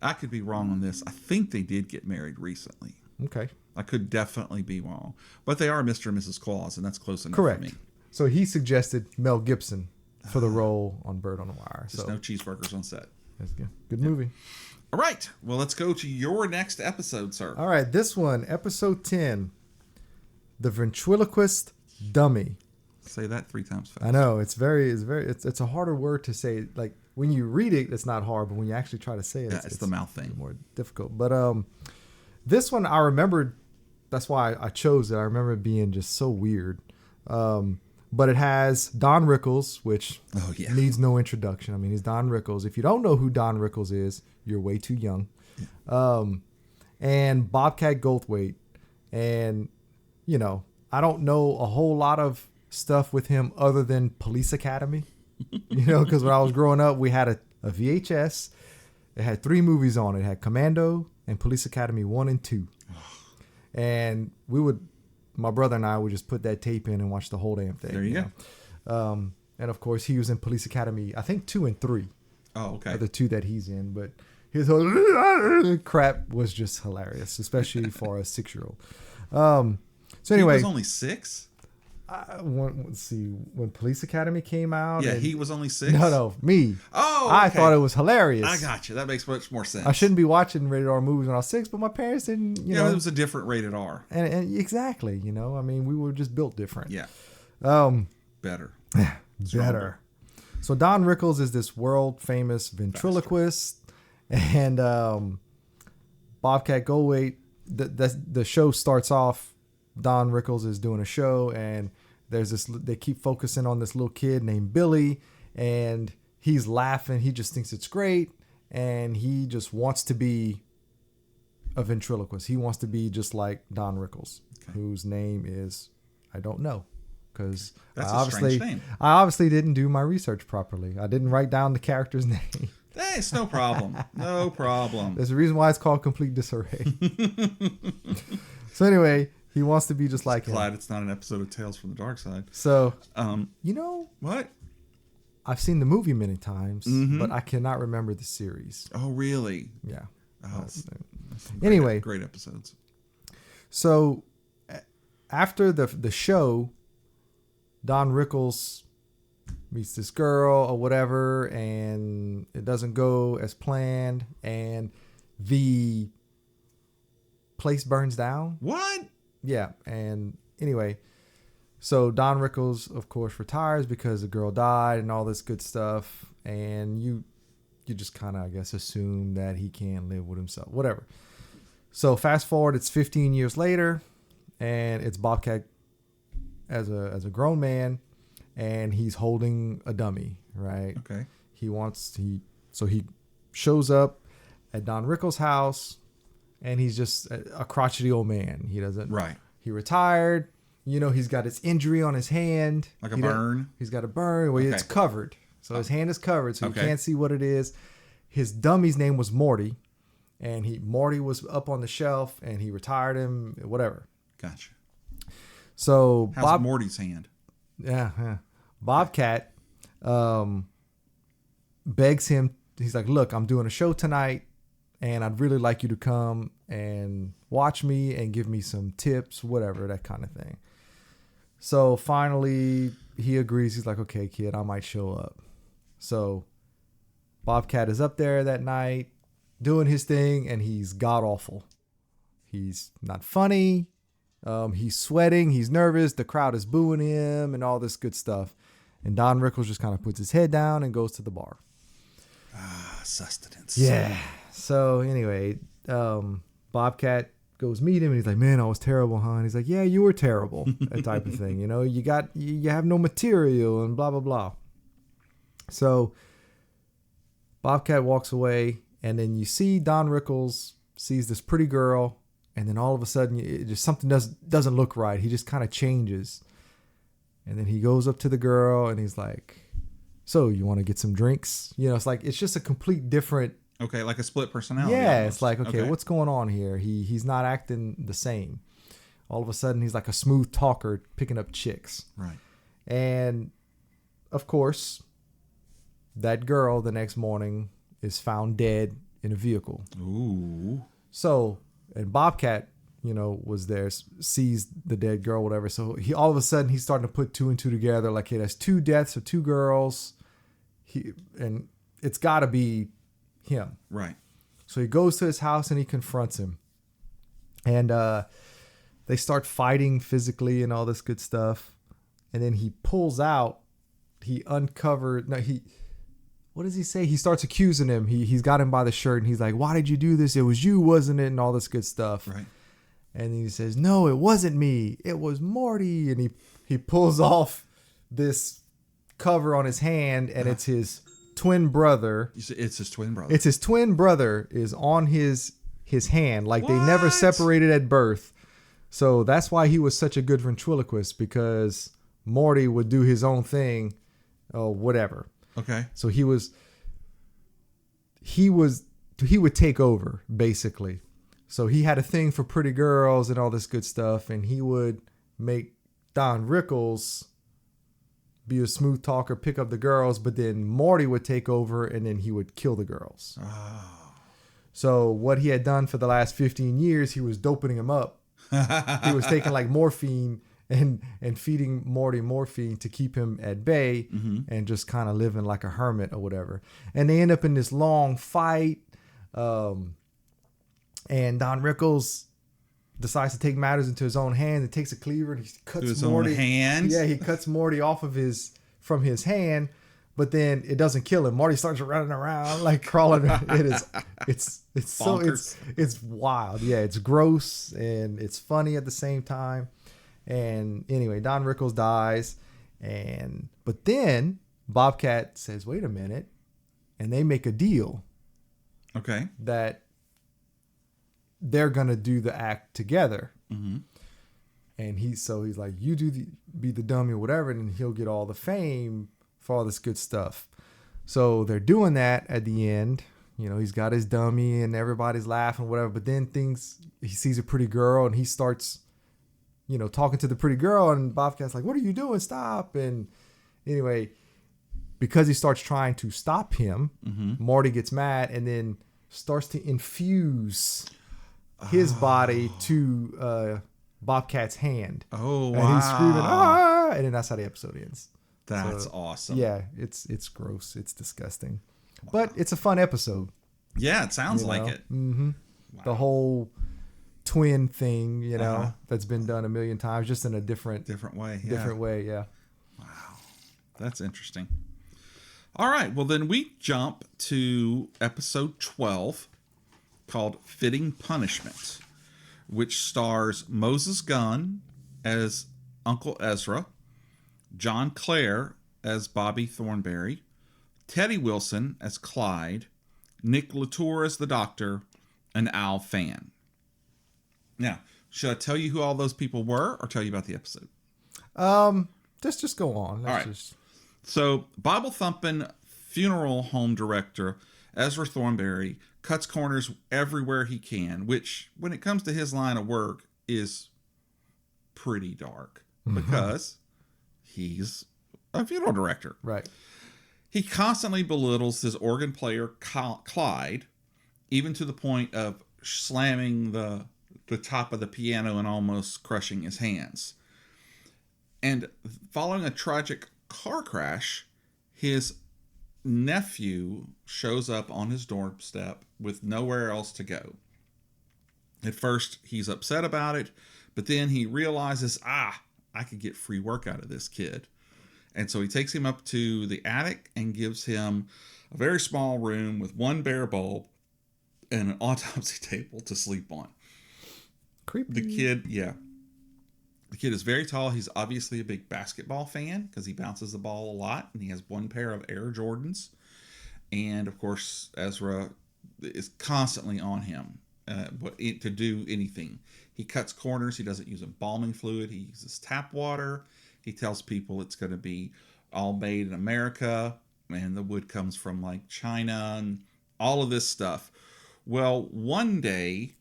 Speaker 2: I could be wrong on this. I think they did get married recently.
Speaker 3: Okay.
Speaker 2: I could definitely be wrong. But they are Mr. and Mrs. Claus, and that's close enough
Speaker 3: Correct.
Speaker 2: for me.
Speaker 3: So he suggested Mel Gibson for the role on Bird on a Wire.
Speaker 2: Just no cheeseburgers on set.
Speaker 3: That's good. Good movie.
Speaker 2: All right. Well, let's go to your next episode, sir.
Speaker 3: All right. This one, episode 10, The Ventriloquist Dummy.
Speaker 2: Say that 3 times fast.
Speaker 3: I know. It's a harder word to say. Like when you read it, it's not hard, but when you actually try to say it,
Speaker 2: it's the mouth thing.
Speaker 3: More difficult. But this one I remembered. That's why I chose it. I remember it being just so weird. But it has Don Rickles, which needs no introduction. I mean, he's Don Rickles. If you don't know who Don Rickles is, you're way too young. And Bobcat Goldthwait. And, I don't know a whole lot of stuff with him other than Police Academy. Because when I was growing up, we had a VHS. It had 3 movies on it. It had Commando and Police Academy 1 and 2. And my brother and I would just put that tape in and watch the whole damn thing.
Speaker 2: There you
Speaker 3: go. And of course, he was in Police Academy, I think 2 and 3.
Speaker 2: Oh, okay.
Speaker 3: Are the 2 that he's in. But his whole crap was just hilarious, especially for a 6-year-old. So anyway.
Speaker 2: He was only 6?
Speaker 3: Let's see. When Police Academy came out.
Speaker 2: Yeah, he was only 6?
Speaker 3: No, me.
Speaker 2: Oh, okay.
Speaker 3: I thought it was hilarious.
Speaker 2: I got you. That makes much more sense.
Speaker 3: I shouldn't be watching rated R movies when I was 6, but my parents didn't,
Speaker 2: it was a different rated R.
Speaker 3: And exactly, I mean, we were just built different.
Speaker 2: Yeah. Better.
Speaker 3: Better. So Don Rickles is this world famous ventriloquist, and Bobcat Goldthwait. The show starts off. Don Rickles is doing a show, and there's this. They keep focusing on this little kid named Billy, and he's laughing. He just thinks it's great, and he just wants to be a ventriloquist. He wants to be just like Don Rickles, whose name is I don't know. because
Speaker 2: That's a strange name.
Speaker 3: I obviously didn't do my research properly. I didn't write down the character's name.
Speaker 2: Hey, it's no problem. No problem.
Speaker 3: There's a reason why it's called Complete Disarray. So anyway, he wants to be just like him.
Speaker 2: Glad it's not an episode of Tales from the Dark Side.
Speaker 3: So,
Speaker 2: What?
Speaker 3: I've seen the movie many times, but I cannot remember the series.
Speaker 2: Oh, really?
Speaker 3: Yeah.
Speaker 2: Oh,
Speaker 3: Anyway.
Speaker 2: Great episodes.
Speaker 3: So, after the show, Don Rickles meets this girl or whatever, and it doesn't go as planned, and the place burns down.
Speaker 2: What?
Speaker 3: Yeah, and anyway, so Don Rickles, of course, retires because the girl died and all this good stuff, and you just kind of, I guess, assume that he can't live with himself, whatever. So fast forward, it's 15 years later, and it's Bobcat as a grown man, and he's holding a dummy, right?
Speaker 2: Okay.
Speaker 3: So he shows up at Don Rickles' house, and he's just a crotchety old man. He doesn't.
Speaker 2: Right. He
Speaker 3: retired. He's got his injury on his hand.
Speaker 2: Like a burn?
Speaker 3: He's got a burn. Well, it's covered. So his hand is covered, so you can't see what it is. His dummy's name was Morty, and Morty was up on the shelf, and he retired him, whatever.
Speaker 2: Gotcha.
Speaker 3: So
Speaker 2: how's Morty's hand?
Speaker 3: Yeah. Bobcat begs him. He's like, look, I'm doing a show tonight, and I'd really like you to come and watch me and give me some tips, whatever, that kind of thing. So finally, he agrees. He's like, okay, kid, I might show up. So Bobcat is up there that night doing his thing, and he's god-awful. He's not funny. He's sweating. He's nervous. The crowd is booing him and all this good stuff. And Don Rickles just kind of puts his head down and goes to the bar.
Speaker 2: Sustenance.
Speaker 3: Yeah. So anyway, Bobcat goes meet him, and he's like, man, I was terrible, huh? And he's like, yeah, you were terrible. That type of thing. You have no material and blah, blah, blah. So Bobcat walks away, and then you see Don Rickles sees this pretty girl, and then all of a sudden just something doesn't look right. He just kind of changes. And then he goes up to the girl, and he's like, so you want to get some drinks? It's just a complete different.
Speaker 2: Okay, like a split personality.
Speaker 3: Yeah,
Speaker 2: almost.
Speaker 3: It's like, okay, what's going on here? He's not acting the same. All of a sudden, he's like a smooth talker picking up chicks.
Speaker 2: Right.
Speaker 3: And, of course, that girl the next morning is found dead in a vehicle.
Speaker 2: Ooh.
Speaker 3: So, and Bobcat, was there, sees the dead girl, whatever. So all of a sudden he's starting to put two and two together. Like, hey, there's two deaths of two girls. And it's got to be him.
Speaker 2: Right.
Speaker 3: So he goes to his house and he confronts him. And they start fighting physically and all this good stuff. And then he pulls out, what does he say? He starts accusing him. He's got him by the shirt, and he's like, why did you do this? It was you, wasn't it? And all this good stuff.
Speaker 2: Right.
Speaker 3: And he says, no, it wasn't me. It was Morty. And he pulls off this cover on his hand, and it's his twin brother.
Speaker 2: It's his twin brother.
Speaker 3: It's his twin brother is on his hand. Like, they never separated at birth. So that's why he was such a good ventriloquist, because Morty would do his own thing or whatever.
Speaker 2: Okay.
Speaker 3: So he would take over, basically. So he had a thing for pretty girls and all this good stuff, and he would make Don Rickles be a smooth talker, pick up the girls, but then Morty would take over, and then he would kill the girls.
Speaker 2: Oh.
Speaker 3: So what he had done for the last 15 years, he was doping him up. He was taking like morphine and feeding Morty morphine to keep him at bay, and just kind of living like a hermit or whatever. And they end up in this long fight. And Don Rickles decides to take matters into his own hands and takes a cleaver and he cuts Morty.
Speaker 2: Own hand?
Speaker 3: Yeah, he cuts Morty off of from his hand, but then it doesn't kill him. Morty starts running around like crawling. It's so it's wild. Yeah, it's gross and it's funny at the same time. And anyway, Don Rickles dies, but then Bobcat says, "Wait a minute," and they make a deal.
Speaker 2: Okay.
Speaker 3: That they're gonna do the act together.
Speaker 2: Mm-hmm.
Speaker 3: And he's like, you be the dummy or whatever, and he'll get all the fame for all this good stuff. So they're doing that at the end. You know, he's got his dummy and everybody's laughing, whatever. But then he sees a pretty girl and he starts, you know, talking to the pretty girl, and Bobcat's like, what are you doing? Stop. And anyway, because he starts trying to stop him, Marty gets mad and then starts to infuse his body to Bobcat's hand.
Speaker 2: Oh, wow.
Speaker 3: And he's screaming, ah! And then that's how the episode ends.
Speaker 2: That's awesome.
Speaker 3: Yeah, it's gross. It's disgusting. Wow. But it's a fun episode.
Speaker 2: Yeah, it sounds like it.
Speaker 3: Mm-hmm. Wow. The whole twin thing, you know, that's been done a million times, just in a different
Speaker 2: way. Yeah.
Speaker 3: Different way, yeah.
Speaker 2: Wow. That's interesting. All right. Well, then we jump to episode 12 called Fitting Punishment, which stars Moses Gunn as Uncle Ezra, John Clare as Bobby Thornberry, Teddy Wilson as Clyde, Nick Latour as the Doctor, and Al Fan. Now, should I tell you who all those people were, or tell you about the episode?
Speaker 3: Just go on.
Speaker 2: All right. So, Bible thumping funeral home director Ezra Thornberry cuts corners everywhere he can, which, when it comes to his line of work, is pretty dark because he's a funeral director.
Speaker 3: Right.
Speaker 2: He constantly belittles his organ player, Clyde, even to the point of slamming the top of the piano and almost crushing his hands. And following a tragic car crash, his nephew shows up on his doorstep with nowhere else to go. At first, he's upset about it, but then he realizes, I could get free work out of this kid. And so he takes him up to the attic and gives him a very small room with one bare bulb and an autopsy table to sleep on.
Speaker 3: Creepy.
Speaker 2: The kid is very tall. He's obviously a big basketball fan because he bounces the ball a lot, and he has one pair of Air Jordans. And of course, Ezra is constantly on him to do anything. He cuts corners. He doesn't use embalming fluid. He uses tap water. He tells people it's going to be all made in America, and the wood comes from like China and all of this stuff. Well, one day,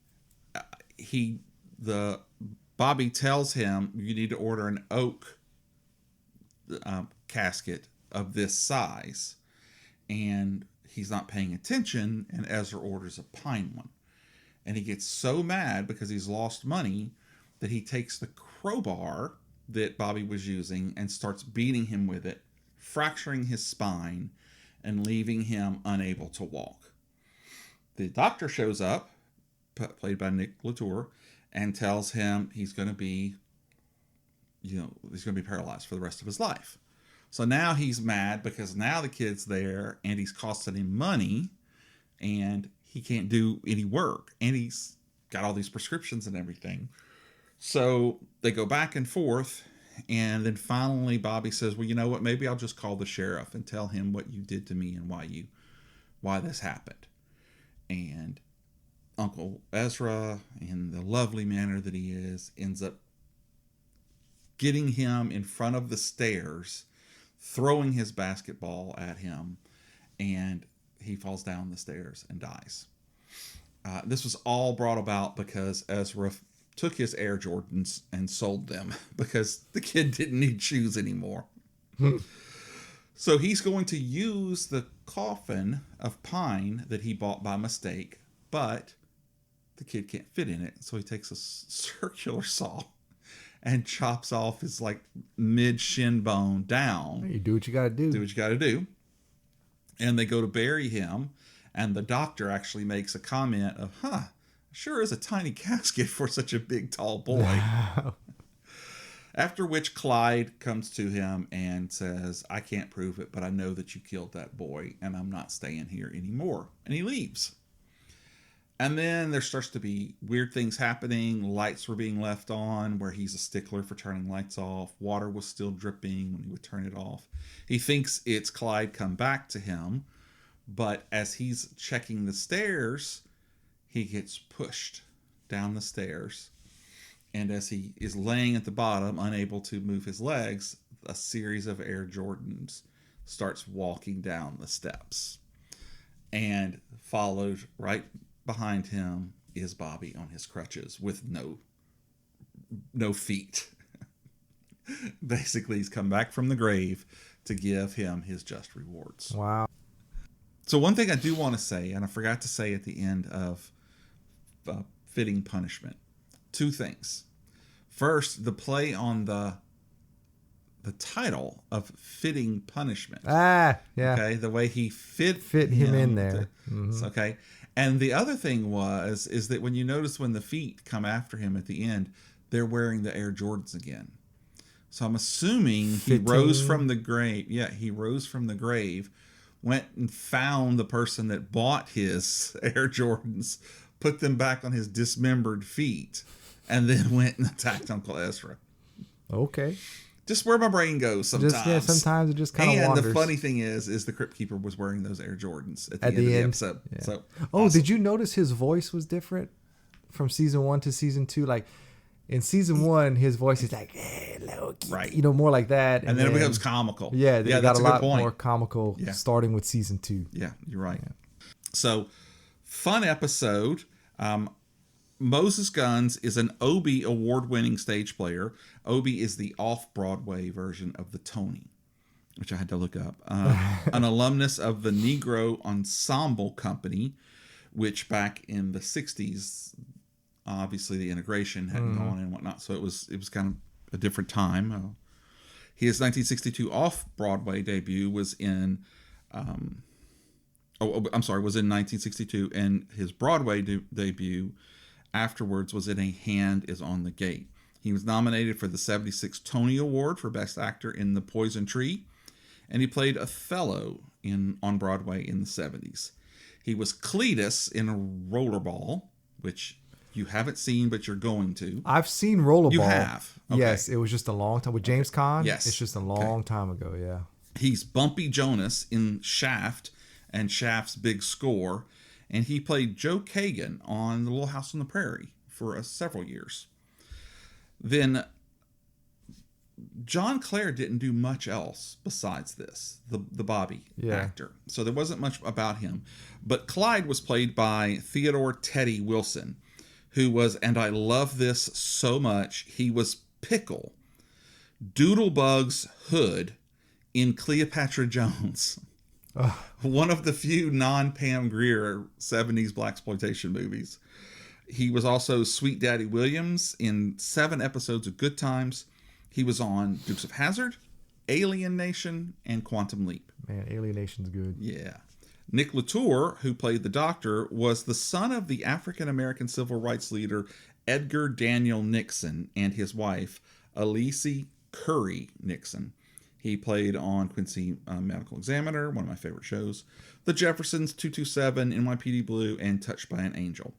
Speaker 2: Bobby tells him, you need to order an oak casket of this size. And he's not paying attention, and Ezra orders a pine one. And he gets so mad because he's lost money that he takes the crowbar that Bobby was using and starts beating him with it, fracturing his spine and leaving him unable to walk. The doctor shows up, played by Nick Latour, and tells him he's going to be paralyzed for the rest of his life. So now he's mad because now the kid's there and he's costing him money and he can't do any work, and he's got all these prescriptions and everything. So they go back and forth, and then finally Bobby says, well, you know what, maybe I'll just call the sheriff and tell him what you did to me and why this happened. And Uncle Ezra, in the lovely manner that he is, ends up getting him in front of the stairs, throwing his basketball at him, and he falls down the stairs and dies. This was all brought about because Ezra took his Air Jordans and sold them because the kid didn't need shoes anymore. So he's going to use the coffin of pine that he bought by mistake, but the kid can't fit in it. So he takes a circular saw and chops off his like mid shin bone down.
Speaker 3: You do what you got to do.
Speaker 2: Do what you got to do. And they go to bury him. And the doctor actually makes a comment of, sure is a tiny casket for such a big, tall boy. After which Clyde comes to him and says, I can't prove it, but I know that you killed that boy, and I'm not staying here anymore. And he leaves. And then there starts to be weird things happening. Lights were being left on where he's a stickler for turning lights off. Water was still dripping when he would turn it off. He thinks it's Clyde come back to him, but as he's checking the stairs, he gets pushed down the stairs And as he is laying at the bottom, unable to move his legs, a series of Air Jordans starts walking down the steps. And followed right behind him is Bobby on his crutches with no feet. Basically, he's come back from the grave to give him his just rewards.
Speaker 3: Wow.
Speaker 2: So one thing I do want to say, and I forgot to say at the end of Fitting Punishment, two things. First, the play on the title of Fitting Punishment.
Speaker 3: Yeah.
Speaker 2: Okay, the way he fit
Speaker 3: him in there.
Speaker 2: Okay. And the other thing is that when you notice when the feet come after him at the end, they're wearing the Air Jordans again. So I'm assuming he rose from the grave. Yeah, he rose from the grave, went and found the person that bought his Air Jordans, put them back on his dismembered feet, and then went and attacked Uncle Ezra.
Speaker 3: Okay.
Speaker 2: Just where my brain goes sometimes.
Speaker 3: Sometimes it just kind of wanders.
Speaker 2: And the funny thing is the Crypt Keeper was wearing those Air Jordans at the end of the episode.
Speaker 3: Yeah.
Speaker 2: So,
Speaker 3: awesome. Did you notice his voice was different from season 1 to season 2? Like in season 1, his voice is like, hey, Loki.
Speaker 2: Right.
Speaker 3: More like that.
Speaker 2: And then it becomes comical.
Speaker 3: Yeah, it got
Speaker 2: that's
Speaker 3: a
Speaker 2: good
Speaker 3: lot
Speaker 2: point.
Speaker 3: more comical starting with season 2.
Speaker 2: Yeah, you're right. Yeah. So, fun episode. Moses Guns is an Obie award-winning stage player. Obie is the off-Broadway version of the Tony, which I had to look up. An alumnus of the Negro Ensemble Company, which back in the 60s, obviously the integration hadn't gone and whatnot, so it was kind of a different time. His 1962 off-Broadway debut was in... was in 1962, and his Broadway debut afterwards was in A Hand Is on the Gate. He was nominated for the 76 Tony Award for Best Actor in The Poison Tree, and he played Othello on Broadway in the 70s. He was Cletus in Rollerball, which you haven't seen, but you're going to.
Speaker 3: I've seen Rollerball.
Speaker 2: You have? Okay.
Speaker 3: Yes, it was just a long time. With James Caan?
Speaker 2: Yes.
Speaker 3: It's just a long time ago, yeah.
Speaker 2: He's Bumpy Jonas in Shaft and Shaft's Big Score, and he played Joe Kagan on The Little House on the Prairie for several years. Then John Clare didn't do much else besides this, the Bobby actor. So there wasn't much about him. But Clyde was played by Theodore Teddy Wilson, who was, and I love this so much, he was Pickle, Doodlebug's Hood in Cleopatra Jones. One of the few non-Pam Grier 70s blaxploitation movies. He was also Sweet Daddy Williams in 7 episodes of Good Times. He was on Dukes of Hazzard, Alien Nation, and Quantum Leap.
Speaker 3: Man, Alien Nation's good.
Speaker 2: Yeah. Nick Latour, who played the Doctor, was the son of the African-American civil rights leader Edgar Daniel Nixon and his wife, Elise Curry Nixon. He played on Quincy Medical Examiner, one of my favorite shows, The Jeffersons, 227, NYPD Blue, and Touched by an Angel.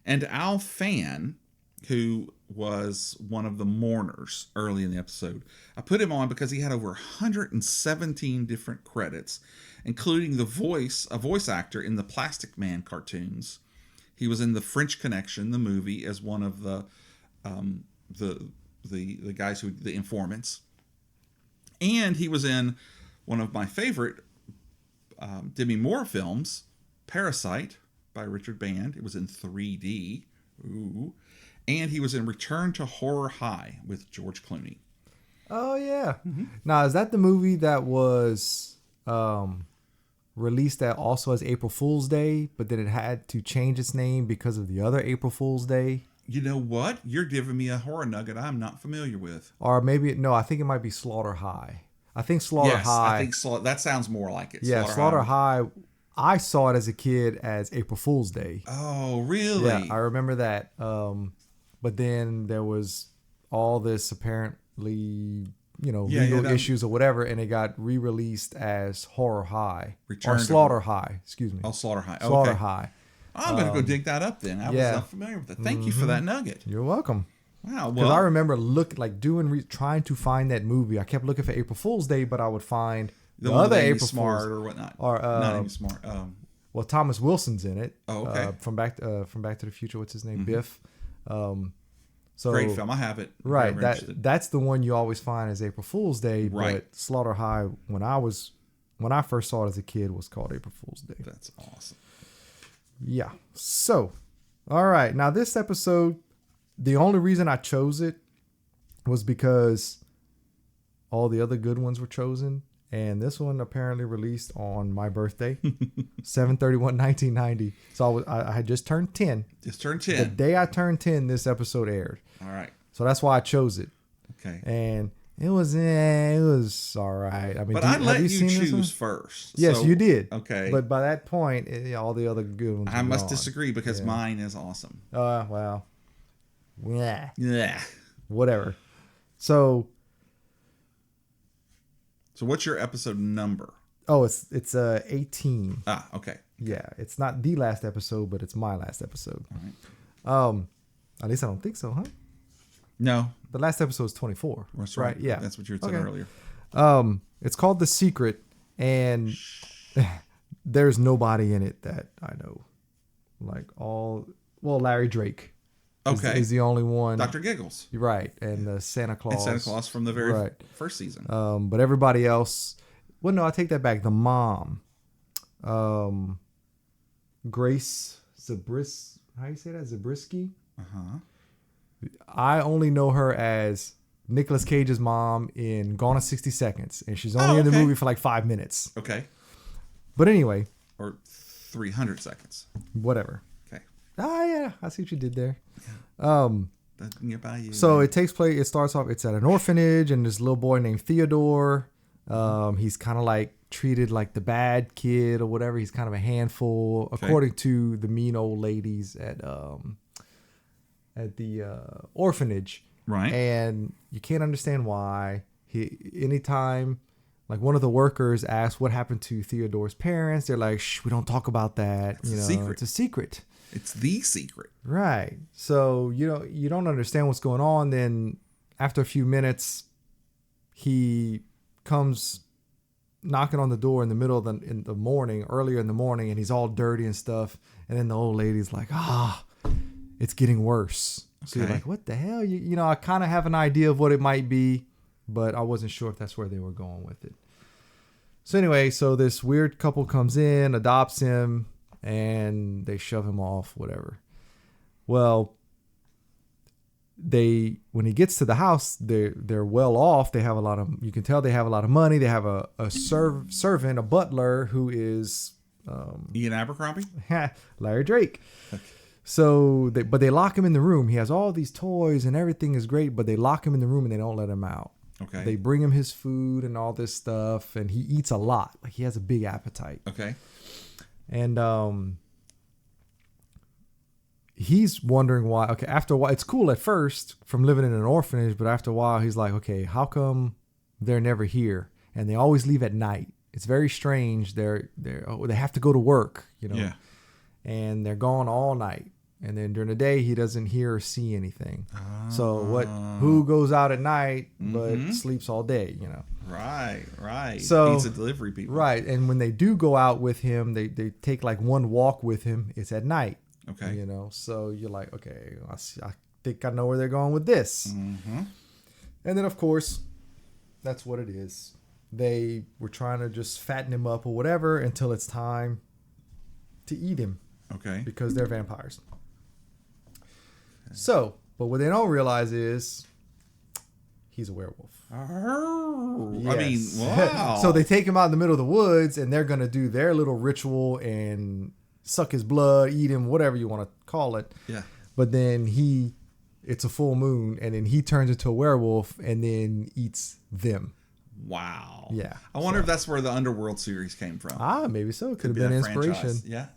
Speaker 2: And Al Fan, who was one of the mourners early in the episode, I put him on because he had over 117 different credits, including a voice actor in the Plastic Man cartoons. He was in The French Connection, the movie, as one of the guys the informants. And he was in one of my favorite Demi Moore films, Parasite, by Richard Band. It was in 3D. Ooh. And he was in Return to Horror High with George Clooney.
Speaker 3: Oh, yeah. Mm-hmm. Now, is that the movie that was released also as April Fool's Day, but then it had to change its name because of the other April Fool's Day?
Speaker 2: You know what? You're giving me a horror nugget I'm not familiar with.
Speaker 3: Or maybe, no, I think it might be Slaughter High. I think Slaughter High.
Speaker 2: I think that sounds more like it.
Speaker 3: Yeah, Slaughter High. I saw it as a kid as April Fool's Day.
Speaker 2: Oh, really?
Speaker 3: Yeah, I remember that. But then there was all this apparently, legal issues or whatever, and it got re-released as Horror High. Or Slaughter High, excuse me.
Speaker 2: Oh, Slaughter High. Okay.
Speaker 3: Slaughter High.
Speaker 2: I'm going to go dig that up then. I was not familiar with it. Thank you for that nugget.
Speaker 3: You're welcome.
Speaker 2: Wow.
Speaker 3: Because I remember trying to find that movie. I kept looking for April Fool's Day, but I would find the other April
Speaker 2: Smart
Speaker 3: Fool's
Speaker 2: or whatnot.
Speaker 3: Or
Speaker 2: not Amy Smart.
Speaker 3: Well, Thomas Wilson's in it.
Speaker 2: Oh, okay.
Speaker 3: From Back to the Future. What's his name? Biff. So
Speaker 2: great film. I have it.
Speaker 3: Right. That's the one you always find as April Fool's Day.
Speaker 2: Right.
Speaker 3: But Slaughter High, when I first saw it as a kid, was called April Fool's Day.
Speaker 2: That's awesome.
Speaker 3: Yeah. So, all right. Now this episode, the only reason I chose it was because all the other good ones were chosen. And this one apparently released on my birthday, 7/31/1990. So I had just turned 10.
Speaker 2: Just turned 10.
Speaker 3: The day I turned 10, this episode aired.
Speaker 2: All right.
Speaker 3: So that's why I chose it.
Speaker 2: Okay.
Speaker 3: And it was all right. I mean,
Speaker 2: but I let you choose first.
Speaker 3: Yes,
Speaker 2: so,
Speaker 3: you did.
Speaker 2: Okay.
Speaker 3: But by that point, all the other good ones.
Speaker 2: I must
Speaker 3: gone.
Speaker 2: disagree because mine is awesome.
Speaker 3: Well. Yeah.
Speaker 2: Yeah.
Speaker 3: Whatever. So
Speaker 2: what's your episode number?
Speaker 3: Oh, it's 18.
Speaker 2: Ah, okay.
Speaker 3: Yeah, it's not the last episode, but it's my last episode.
Speaker 2: All right.
Speaker 3: At least I don't think so, huh?
Speaker 2: No.
Speaker 3: The last episode is 24.
Speaker 2: That's right.
Speaker 3: Yeah.
Speaker 2: That's what you were saying earlier.
Speaker 3: It's called The Secret, and there's nobody in it that I know. Larry Drake.
Speaker 2: Okay.
Speaker 3: Is the only one.
Speaker 2: Dr. Giggles.
Speaker 3: Right. And the Santa Claus.
Speaker 2: And Santa Claus from the very first season.
Speaker 3: But everybody else. Well, no, I take that back. The mom. Grace Zabriskie. How you say that? Zabriskie?
Speaker 2: Uh-huh.
Speaker 3: I only know her as Nicolas Cage's mom in Gone in 60 Seconds. And she's only in the movie for like 5 minutes.
Speaker 2: Okay.
Speaker 3: But anyway.
Speaker 2: Or 300 seconds.
Speaker 3: Whatever.
Speaker 2: Okay.
Speaker 3: Yeah. I see what you did there.
Speaker 2: So
Speaker 3: it starts off, it's at an orphanage, and this little boy named Theodore, he's kind of like treated like the bad kid or whatever. He's kind of a handful, according to the mean old ladies at the orphanage.
Speaker 2: Right.
Speaker 3: And you can't understand why. Anytime like one of the workers asks what happened to Theodore's parents, they're like, shh, we don't talk about that. It's a secret.
Speaker 2: It's the secret.
Speaker 3: Right. So, you don't understand what's going on. Then after a few minutes, he comes knocking on the door in the middle of earlier in the morning, and he's all dirty and stuff. And then the old lady's like, it's getting worse. So you're like, what the hell? I kind of have an idea of what it might be, but I wasn't sure if that's where they were going with it. So anyway, this weird couple comes in, adopts him, and they shove him off, whatever. Well, when he gets to the house, they're well off. They have you can tell they have a lot of money. They have a servant, a butler who is
Speaker 2: Ian Abercrombie?
Speaker 3: Larry Drake. Okay. So they lock him in the room. He has all these toys and everything is great, but they lock him in the room and they don't let him out.
Speaker 2: Okay.
Speaker 3: They bring him his food and all this stuff, and he eats a lot. Like, he has a big appetite.
Speaker 2: Okay.
Speaker 3: And he's wondering why. Okay, after a while, it's cool at first from living in an orphanage, but after a while, he's like, okay, how come they're never here? And they always leave at night. It's very strange. They have to go to work,
Speaker 2: Yeah.
Speaker 3: And they're gone all night. And then during the day, he doesn't hear or see anything. So who goes out at night but sleeps all day,
Speaker 2: Right.
Speaker 3: So
Speaker 2: he's a delivery people.
Speaker 3: Right. And when they do go out with him, they take like one walk with him. It's at night.
Speaker 2: Okay.
Speaker 3: So you're like, okay, I think I know where they're going with this.
Speaker 2: Mm-hmm.
Speaker 3: And then, of course, that's what it is. They were trying to just fatten him up or whatever until it's time to eat him.
Speaker 2: Okay.
Speaker 3: Because they're vampires. So, but what they don't realize is he's a werewolf.
Speaker 2: Yes. I mean, wow.
Speaker 3: So they take him out in the middle of the woods, and they're going to do their little ritual and suck his blood, eat him, whatever you want to call it.
Speaker 2: Yeah.
Speaker 3: But then it's a full moon, and then he turns into a werewolf and then eats them.
Speaker 2: Wow.
Speaker 3: Yeah.
Speaker 2: I wonder if that's where the Underworld series came from.
Speaker 3: Maybe so. It could have been inspiration.
Speaker 2: Yeah.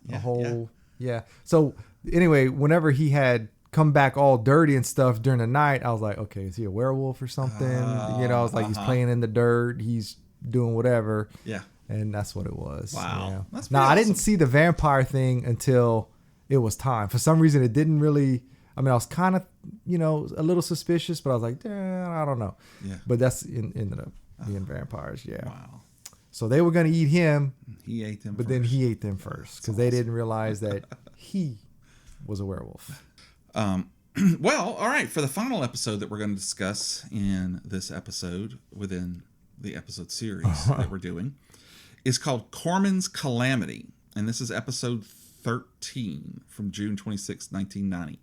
Speaker 3: Yeah. So anyway, whenever he had come back all dirty and stuff during the night, I was like, okay, is he a werewolf or something? I was like, he's playing in the dirt, he's doing whatever.
Speaker 2: Yeah.
Speaker 3: And that's what it was.
Speaker 2: Wow.
Speaker 3: Yeah.
Speaker 2: That's
Speaker 3: now,
Speaker 2: awesome.
Speaker 3: I didn't see the vampire thing until it was time. For some reason, it didn't really. I mean, I was kind of, a little suspicious, but I was like, I don't know.
Speaker 2: Yeah.
Speaker 3: But that's ended up being vampires. Yeah.
Speaker 2: Wow.
Speaker 3: So they were going to eat him.
Speaker 2: He ate them
Speaker 3: But then he ate them first because they didn't realize that he was a werewolf.
Speaker 2: Well, all right. For the final episode that we're going to discuss in this episode, within the episode series that we're doing, is called Corman's Calamity. And this is episode 13 from June 26, 1990.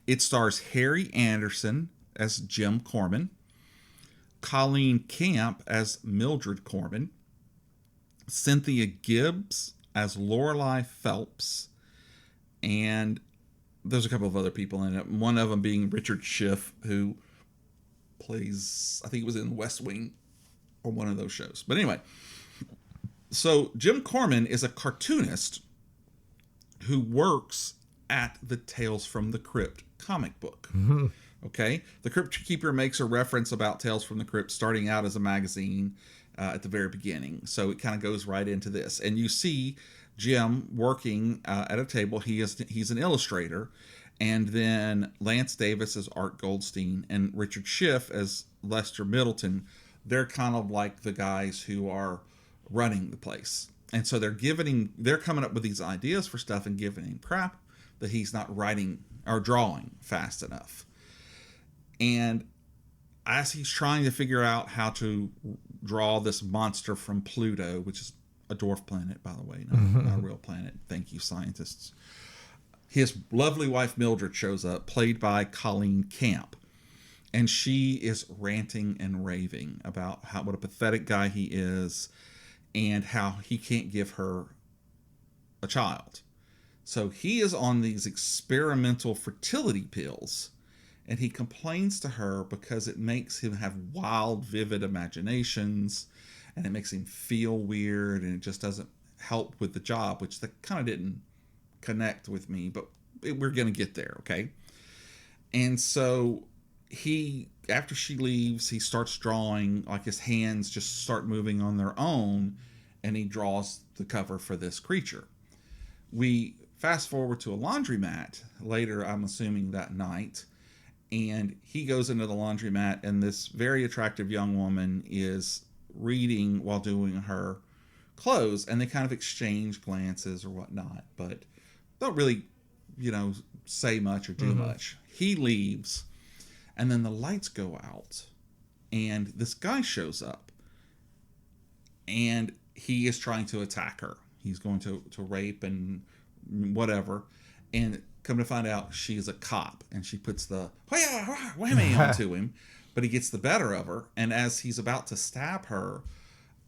Speaker 2: It stars Harry Anderson as Jim Corman, Colleen Camp as Mildred Corman, Cynthia Gibbs as Lorelei Phelps, and there's a couple of other people in it. One of them being Richard Schiff, who plays, I think he was in West Wing or one of those shows. But anyway, so Jim Corman is a cartoonist who works at the Tales from the Crypt comic book. Mm-hmm. Okay? The Crypt Keeper makes a reference about Tales from the Crypt starting out as a magazine at the very beginning. So it kind of goes right into this. And you see Jim working at a table. He's an illustrator. And then Lance Davis as Art Goldstein and Richard Schiff as Lester Middleton. They're kind of like the guys who are running the place. And so they're coming up with these ideas for stuff and giving him crap that he's not writing or drawing fast enough. And as he's trying to figure out how to draw this monster from Pluto, which is a dwarf planet, by the way, not a real planet. Thank you, scientists. His lovely wife, Mildred, shows up, played by Colleen Camp. And she is ranting and raving about what a pathetic guy he is and how he can't give her a child. So he is on these experimental fertility pills, and he complains to her because it makes him have wild, vivid imaginations, and it makes him feel weird, and it just doesn't help with the job, which that kind of didn't connect with me, but we're going to get there, okay? And so after she leaves, he starts drawing, like his hands just start moving on their own, and he draws the cover for this creature. We fast forward to a laundromat later, I'm assuming that night, and he goes into the laundromat, and this very attractive young woman is reading while doing her clothes, and they kind of exchange glances or whatnot, but don't really, say much or do much. He leaves, and then the lights go out, and this guy shows up, and he is trying to attack her. He's going to rape and whatever, and come to find out she's a cop, and she puts the whammy onto him, but he gets the better of her, and as he's about to stab her,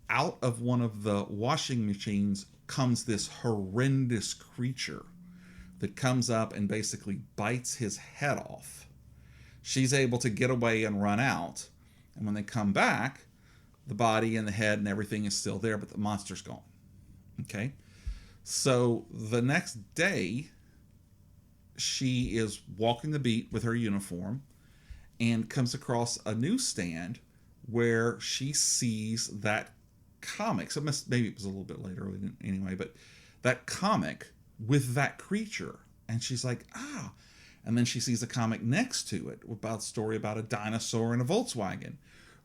Speaker 2: out of one of the washing machines comes this horrendous creature that comes up and basically bites his head off. She's able to get away and run out, and when they come back, the body and the head and everything is still there, but the monster's gone. Okay? So the next day, she is walking the beat with her uniform and comes across a newsstand where she sees that comic. So maybe it was a little bit later anyway, but that comic with that creature. And she's like, ah. And then she sees a comic next to it about a story about a dinosaur in a Volkswagen,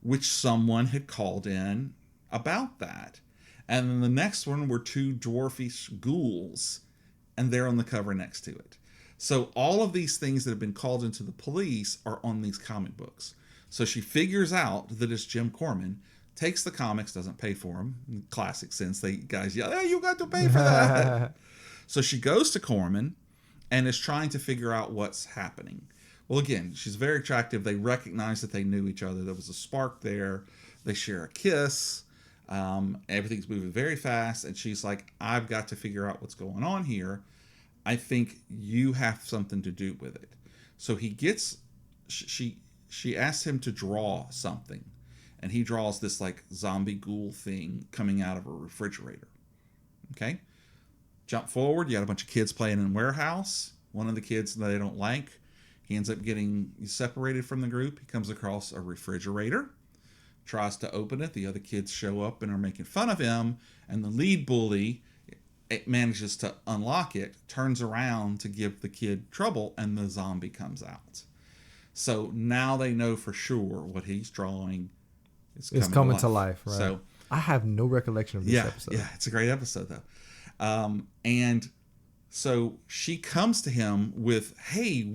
Speaker 2: which someone had called in about that. And then the next one were two dwarfish ghouls, and they're on the cover next to it. So all of these things that have been called into the police are on these comic books. So she figures out that it's Jim Corman, takes the comics, doesn't pay for them. Classic sense. They guys yell, hey, you got to pay for that. So she goes to Corman and is trying to figure out what's happening. Well, again, she's very attractive. They recognize that they knew each other. There was a spark there. They share a kiss. Everything's moving very fast. And she's like, I've got to figure out what's going on here. I think you have something to do with it. So she asks him to draw something. And he draws this like zombie ghoul thing coming out of a refrigerator. Okay? Jump forward. You got a bunch of kids playing in a warehouse. One of the kids that they don't like, he ends up getting separated from the group. He comes across a refrigerator, tries to open it. The other kids show up and are making fun of him. And the lead bully manages to unlock it, turns around to give the kid trouble, and the zombie comes out. So now they know for sure what he's drawing is coming to life.
Speaker 3: Right?
Speaker 2: So
Speaker 3: I have no recollection of this episode.
Speaker 2: Yeah, it's a great episode though. And So she comes to him with, hey,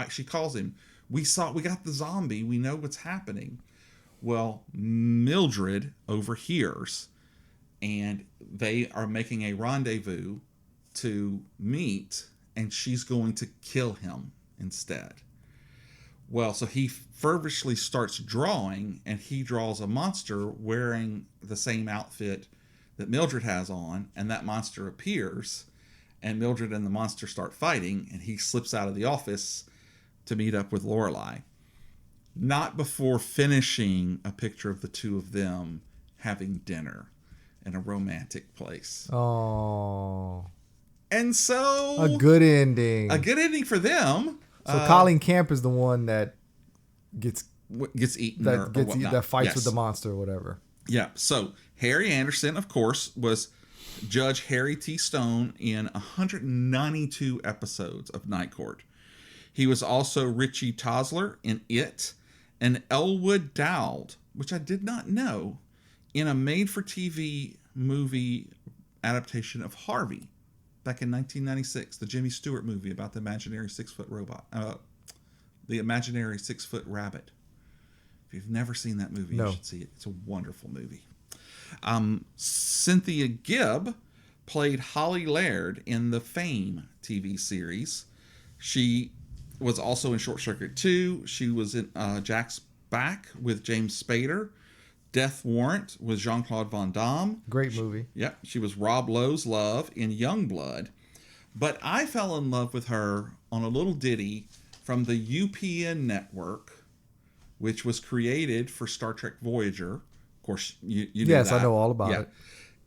Speaker 2: she calls him. We got the zombie. We know what's happening. Well, Mildred overhears, and they are making a rendezvous to meet, and she's going to kill him instead. Well, so he feverishly starts drawing, and he draws a monster wearing the same outfit that Mildred has on, and that monster appears, and Mildred and the monster start fighting, and he slips out of the office to meet up with Lorelai. Not before finishing a picture of the two of them having dinner in a romantic place.
Speaker 3: Oh.
Speaker 2: And so...
Speaker 3: A good ending.
Speaker 2: A good ending for them.
Speaker 3: So Colleen Camp is the one that gets
Speaker 2: eaten
Speaker 3: that fights
Speaker 2: yes.
Speaker 3: with the monster or whatever.
Speaker 2: Yeah. So Harry Anderson, of course, was Judge Harry T. Stone in 192 episodes of Night Court. He was also Richie Tosler in It, and Elwood Dowd, which I did not know, in a made-for-TV movie adaptation of Harvey back in 1996, the Jimmy Stewart movie about the imaginary 6-foot robot, the imaginary 6-foot rabbit. If you've never seen that movie, you should see it. It's a wonderful movie. Cynthia Gibb played Holly Laird in the Fame TV series. She was also in Short Circuit 2. She was in Jack's Back with James Spader. Death Warrant with Jean-Claude Van Damme.
Speaker 3: Great movie.
Speaker 2: Yep. She was Rob Lowe's love in Youngblood. But I fell in love with her on a little ditty from the UPN network, which was created for Star Trek Voyager. Of course, you know
Speaker 3: yes,
Speaker 2: that.
Speaker 3: I know all about it.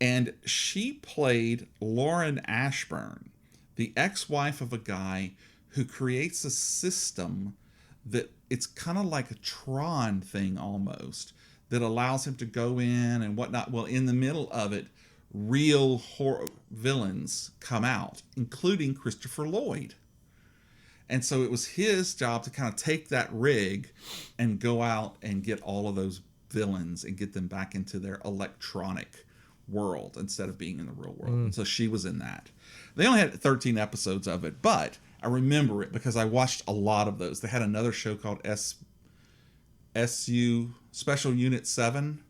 Speaker 2: And she played Lauren Ashburn, the ex-wife of a guy who creates a system that it's kind of like a Tron thing almost, that allows him to go in and whatnot. Well, in the middle of it, real horror villains come out, including Christopher Lloyd. And so it was his job to kind of take that rig and go out and get all of those villains and get them back into their electronic world instead of being in the real world. And so she was in that. They only had 13 episodes of it, but I remember it because I watched a lot of those. They had another show called SU Special Unit 7,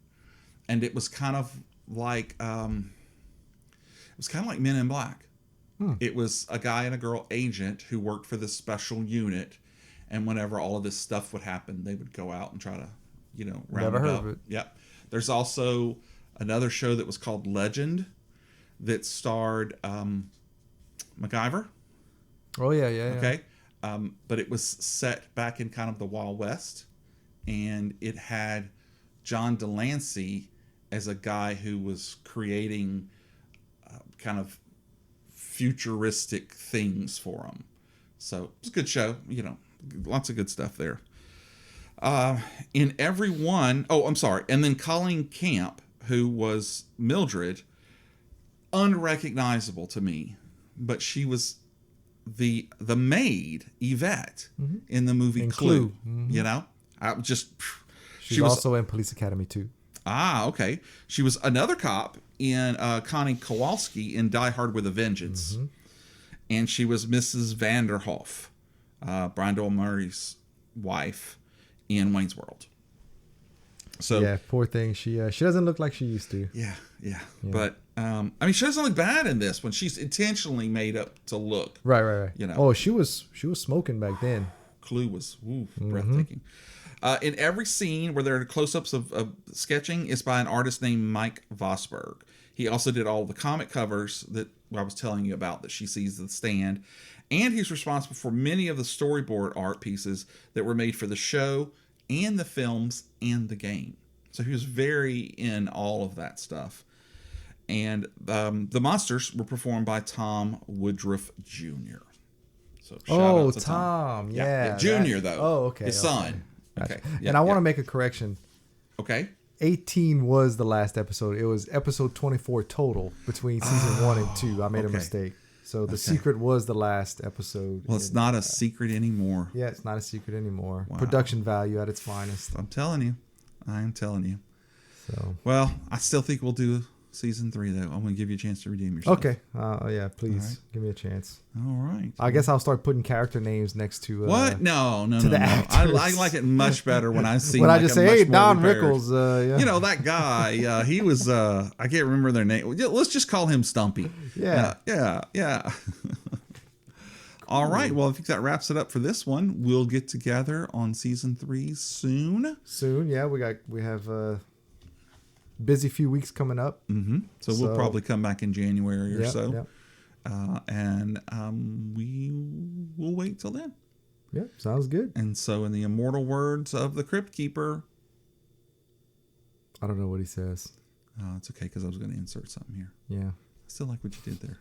Speaker 2: and it was kind of like Men in Black. It was a guy and a girl agent who worked for this special unit, and whenever all of this stuff would happen, they would go out and try to, round
Speaker 3: Never
Speaker 2: it
Speaker 3: heard
Speaker 2: up.
Speaker 3: of it.
Speaker 2: Yep. There's also another show that was called Legend that starred MacGyver.
Speaker 3: Oh yeah.
Speaker 2: Okay. But it was set back in kind of the Wild West, and it had John Delancey as a guy who was creating kind of futuristic things for him. So it's a good show, lots of good stuff there. In every one, and then Colleen Camp, who was Mildred, unrecognizable to me, but she was the maid Yvette in the movie Clue. I just
Speaker 3: she was also in Police Academy 2.
Speaker 2: Okay. She was another cop in Connie Kowalski in Die Hard with a Vengeance. And she was Mrs. Vanderhoff, Brian Doyle Murray's wife in Wayne's World. So
Speaker 3: yeah, poor thing. She doesn't look like she used to.
Speaker 2: Yeah. But she doesn't look bad in this when she's intentionally made up to look.
Speaker 3: Right. Oh, she was smoking back then.
Speaker 2: Clue was breathtaking. In every scene where there are close-ups of sketching is by an artist named Mike Vosberg. He also did all the comic covers that I was telling you about that she sees at the stand. And he's responsible for many of the storyboard art pieces that were made for the show and the films and the game. So he was very in all of that stuff. And the monsters were performed by Tom Woodruff Jr. So shout out to
Speaker 3: Tom. Yeah.
Speaker 2: Junior, though.
Speaker 3: Oh, okay.
Speaker 2: His son.
Speaker 3: Gotcha.
Speaker 2: Okay.
Speaker 3: And I want to make a correction.
Speaker 2: Okay.
Speaker 3: 18 was the last episode. It was episode 24 total between season 1 and 2. I made a mistake. So The Secret was the last episode.
Speaker 2: Well, it's not a secret anymore.
Speaker 3: Yeah, it's not a secret anymore.
Speaker 2: Wow.
Speaker 3: Production value at its finest.
Speaker 2: I'm telling you. I am telling you.
Speaker 3: So
Speaker 2: well, I still think we'll do Season 3, though. I'm going to give you a chance to redeem yourself.
Speaker 3: Okay. Yeah, please give me a chance.
Speaker 2: All right.
Speaker 3: I guess I'll start putting character names next to
Speaker 2: what? No.
Speaker 3: the actors.
Speaker 2: I like it much better when I see.
Speaker 3: When I just say, "Hey, Don Rickles," yeah.
Speaker 2: You know that guy. He was. I can't remember their name. Let's just call him Stumpy.
Speaker 3: Yeah.
Speaker 2: Yeah. All right. Well, I think that wraps it up for this one. We'll get together on season 3 soon.
Speaker 3: Soon, yeah. We have busy few weeks coming up.
Speaker 2: Mm-hmm. So we'll probably come back in January or so.
Speaker 3: Yep.
Speaker 2: And we will wait till then.
Speaker 3: Yeah, sounds good.
Speaker 2: And so, in the immortal words of the Crypt Keeper,
Speaker 3: I don't know what he says.
Speaker 2: it's okay because I was going to insert something here.
Speaker 3: Yeah.
Speaker 2: I still like what you did there.